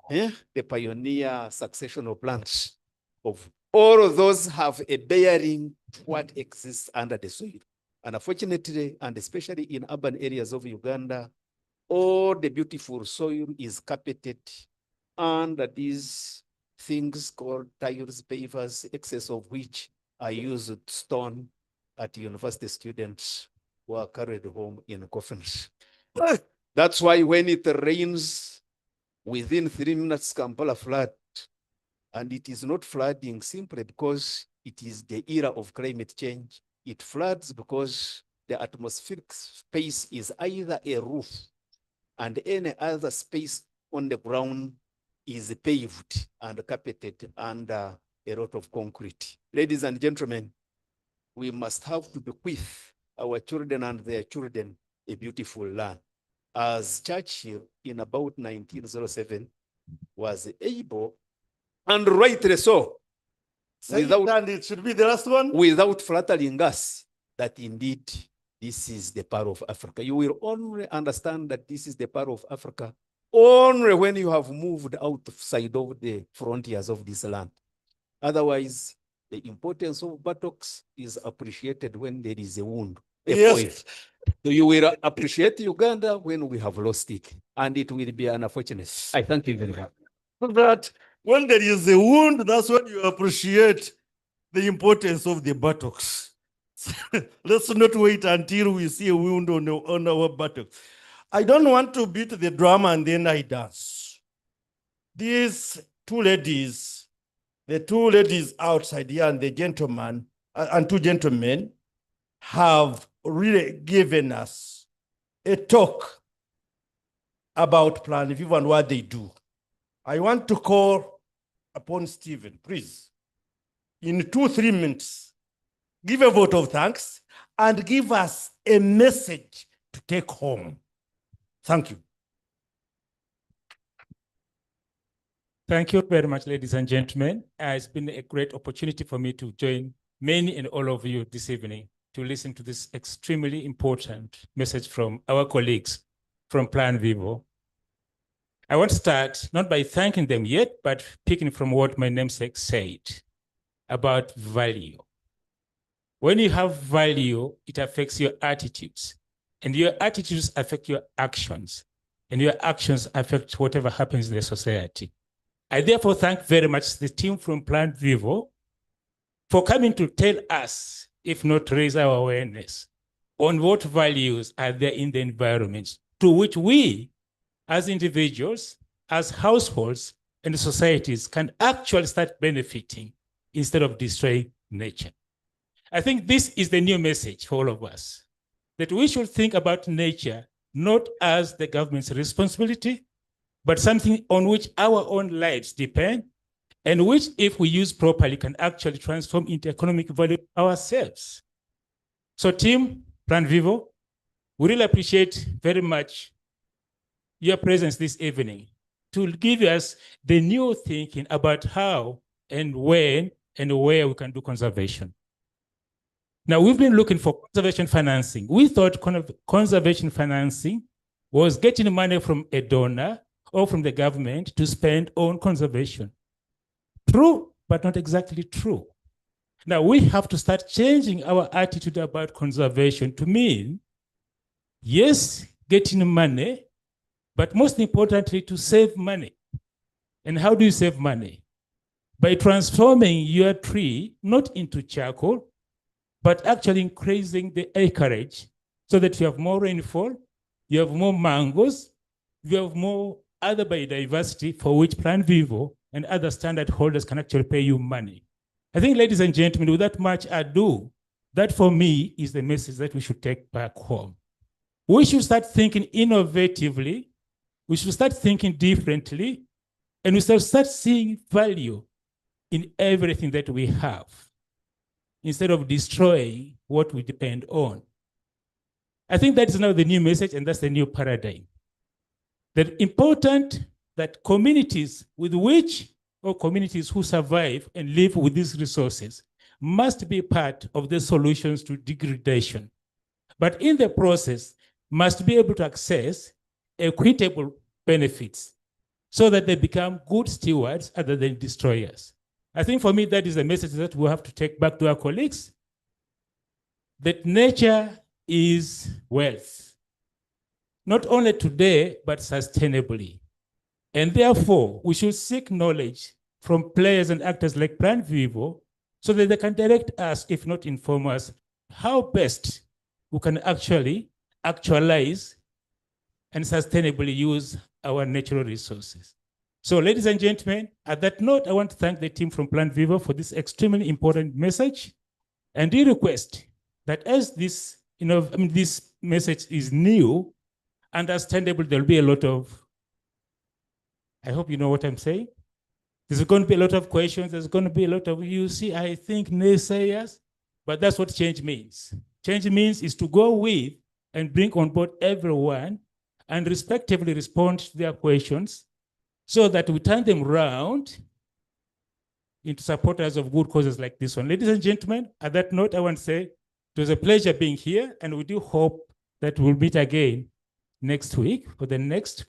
the pioneer succession of plants, of all of those have a bearing to what exists under the soil. And unfortunately, and especially in urban areas of Uganda, all the beautiful soil is carpeted under these things called tiles, pavers, excess of which are used stone at university students who are carried home in coffins. That's why when it rains, within 3 minutes, Kampala flood. And it is not flooding simply because it is the era of climate change. It floods because the atmospheric space is either a roof and any other space on the ground is paved and carpeted under a lot of concrete. Ladies and gentlemen, we must have to bequeath our children and their children a beautiful land. As Churchill in about 1907 was able, and rightly so, and it should be the last one, without flattering us, that indeed this is the power of Africa. You will only understand that this is the power of Africa only when you have moved outside of the frontiers of this land. Otherwise, the importance of buttocks is appreciated when there is a wound. Yes. So you will appreciate Uganda when we have lost it, and it will be unfortunate. I thank you very much. That when there is a wound, that's when you appreciate the importance of the buttocks. Let's not wait until we see a wound on our buttocks. I don't want to beat the drum and then I dance. These two ladies, the two ladies outside here and the gentleman, and two gentlemen, have really given us a talk about Plan Vivo and what they do. I want to call upon Stephen, please, in 2-3 minutes, give a vote of thanks and give us a message to take home. Thank you. Thank you very much, ladies and gentlemen. It's been a great opportunity for me to join many and all of you this evening to listen to this extremely important message from our colleagues from Plan Vivo. I want to start not by thanking them yet, but picking from what my namesake said about value. When you have value, it affects your attitudes, and your attitudes affect your actions, and your actions affect whatever happens in the society. I therefore thank very much the team from Plan Vivo for coming to tell us, if not raise our awareness, on what values are there in the environment to which we, as individuals, as households, and societies can actually start benefiting instead of destroying nature. I think this is the new message for all of us, that we should think about nature not as the government's responsibility, but something on which our own lives depend, and which, if we use properly, can actually transform into economic value ourselves. So team Plan Vivo, we really appreciate very much your presence this evening to give us the new thinking about how and when and where we can do conservation. Now, we've been looking for conservation financing. We thought conservation financing was getting money from a donor or from the government to spend on conservation. Through but not exactly true. Now, we have to start changing our attitude about conservation to mean, yes, getting money, but most importantly, to save money. And how do you save money? By transforming your tree not into charcoal, but actually increasing the acreage so that you have more rainfall, you have more mangoes, you have more other biodiversity for which Plan Vivo and other standard holders can actually pay you money. I think, ladies and gentlemen, without much ado, that for me is the message that we should take back home. We should start thinking innovatively, we should start thinking differently, and we should start seeing value in everything that we have, instead of destroying what we depend on. I think that is now the new message, and that's the new paradigm. That important that communities with which, or communities who survive and live with these resources must be part of the solutions to degradation. But in the process, must be able to access equitable benefits so that they become good stewards other than destroyers. I think for me, that is the message that we have to take back to our colleagues, that nature is wealth, not only today, but sustainably. And therefore, we should seek knowledge from players and actors like Plan Vivo so that they can direct us, if not inform us, how best we can actually actualize and sustainably use our natural resources. So, ladies and gentlemen, at that note, I want to thank the team from Plan Vivo for this extremely important message, and do request that as this, this message is new, understandable, there'll be a lot of, I hope you know what I'm saying. There's going to be a lot of questions. There's going to be a lot of, you see, I think, naysayers, but that's what change means. Change means is to go with and bring on board everyone and respectively respond to their questions so that we turn them around into supporters of good causes like this one. Ladies and gentlemen, at that note, I want to say it was a pleasure being here, and we do hope that we'll meet again next week for the next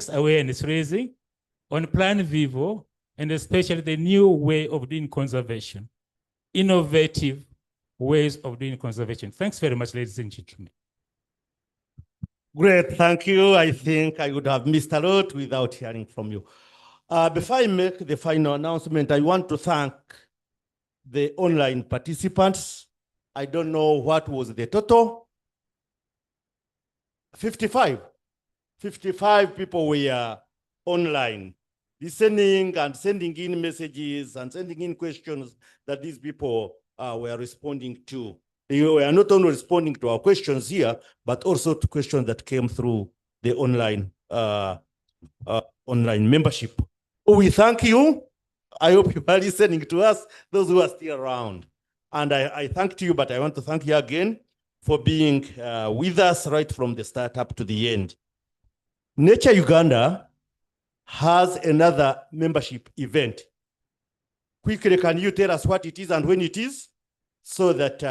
awareness raising on Plan Vivo, and especially the new way of doing conservation, innovative ways of doing conservation. Thanks very much, ladies and gentlemen. Great, thank you. I think I would have missed a lot without hearing from you. Before I make the final announcement, I want to thank the online participants. I don't know what was the total. 55 people were online, listening and sending in messages and sending in questions that these people were responding to. They were not only responding to our questions here, but also to questions that came through the online membership. We thank you. I hope you are listening to us, those who are still around. And I thank you, but I want to thank you again for being with us right from the start up to the end. NatureUganda has another membership event. Quickly, can you tell us what it is and when it is? So that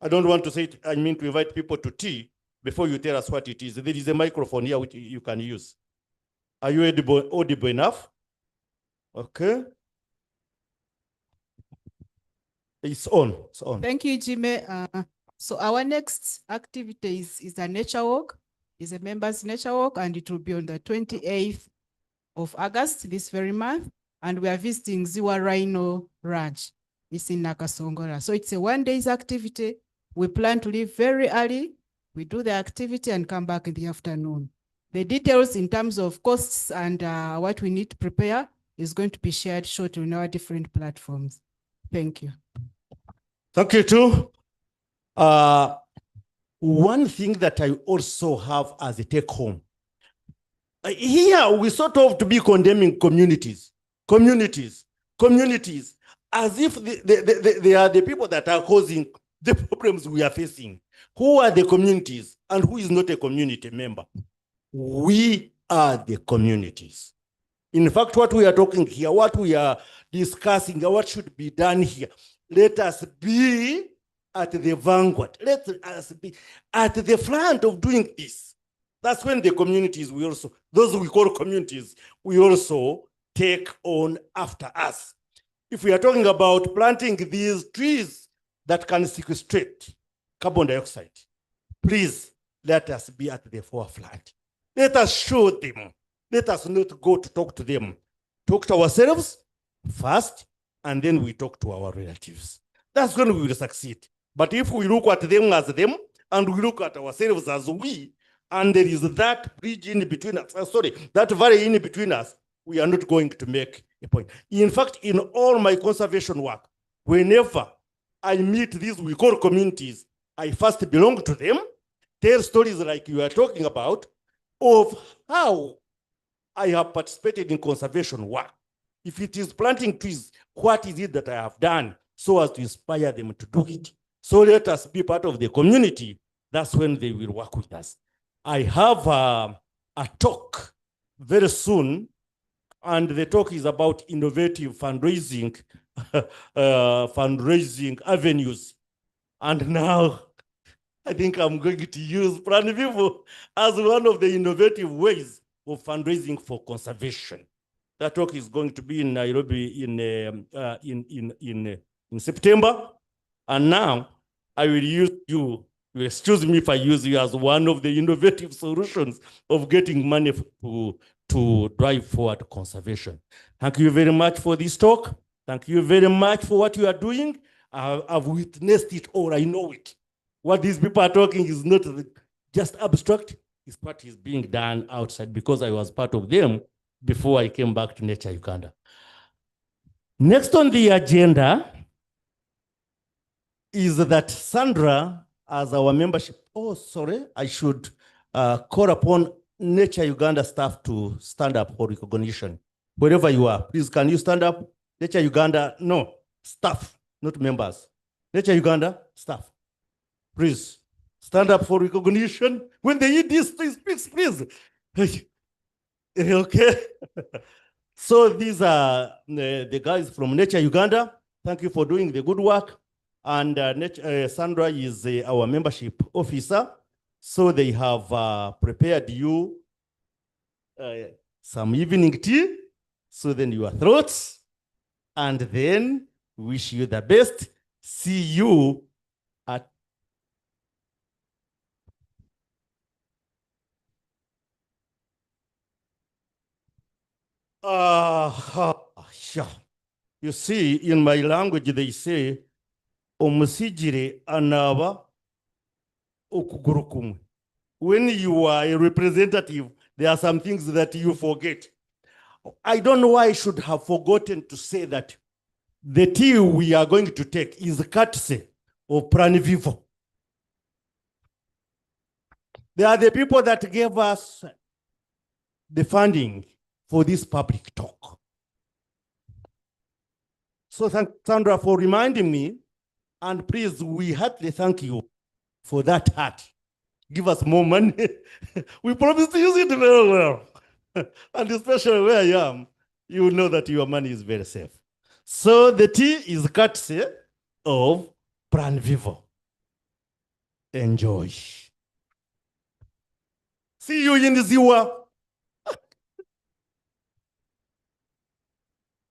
I don't want to say it, I mean to invite people to tea before you tell us what it is. There is a microphone here which you can use. Are you audible enough? Okay. It's on. It's on. Thank you, Jimmy. So our next activity is a nature walk. It's a members nature walk, and it will be on the 28th of August, this very month. And we are visiting Ziwa Rhino Ranch. It's in Nakasongola. So it's a 1 day's activity. We plan to leave very early. We do the activity and come back in the afternoon. The details in terms of costs and what we need to prepare is going to be shared shortly on our different platforms. Thank you. Thank you too. One thing that I also have as a take home, here we sort of to be condemning communities, as if they are the people that are causing the problems we are facing. Who are the communities and who is not a community member? We are the communities. In fact, what we are talking here, what we are discussing, what should be done here, let us be at the vanguard. Let us be at the front of doing this. That's when the communities, those we call communities, we also take on after us. If we are talking about planting these trees that can sequestrate carbon dioxide, please let us be at the forefront. Let us show them. Let us not go to talk to them. Talk to ourselves first, and then we talk to our relatives. That's when we will succeed. But if we look at them as them, and we look at ourselves as we, and there is that bridge in between us, that valley in between us, we are not going to make a point. In fact, in all my conservation work, whenever I meet these we call communities, I first belong to them, tell stories like you are talking about of how I have participated in conservation work. If it is planting trees, what is it that I have done so as to inspire them to do it? So let us be part of the community. That's when they will work with us. I have a talk very soon, and the talk is about innovative fundraising, fundraising avenues. And now I think I'm going to use Plan Vivo as one of the innovative ways of fundraising for conservation. That talk is going to be in Nairobi in September. And now I will use you, excuse me if I use you as one of the innovative solutions of getting money to drive forward conservation. Thank you very much for this talk. Thank you very much for what you are doing. I've witnessed it all, I know it. What these people are talking is not just abstract, it's what is being done outside, because I was part of them before I came back to NatureUganda. Next on the agenda is that Sandra, as our membership, I should call upon NatureUganda staff to stand up for recognition. Wherever you are, please, can you stand up? NatureUganda, no, staff, not members. NatureUganda, staff. Please, stand up for recognition. When they eat this, please. Okay. So these are the guys from NatureUganda. Thank you for doing the good work. And Sandra is our membership officer. So they have prepared you some evening tea, soothen your throats, and then wish you the best. See you at you see, in my language, they say, omusijire anaba okuguru kumwe. When you are a representative, there are some things that you forget. I don't know why I should have forgotten to say that the tea we are going to take is courtesy of Plan Vivo. They are the people that gave us the funding for this public talk. So thank Sandra for reminding me, and please, we heartily thank you for that heart. Give us more money. We promise to use it very well. And especially where I am, you will know that your money is very safe. So the tea is courtesy of Plan Vivo. Enjoy. See you in the Ziwa.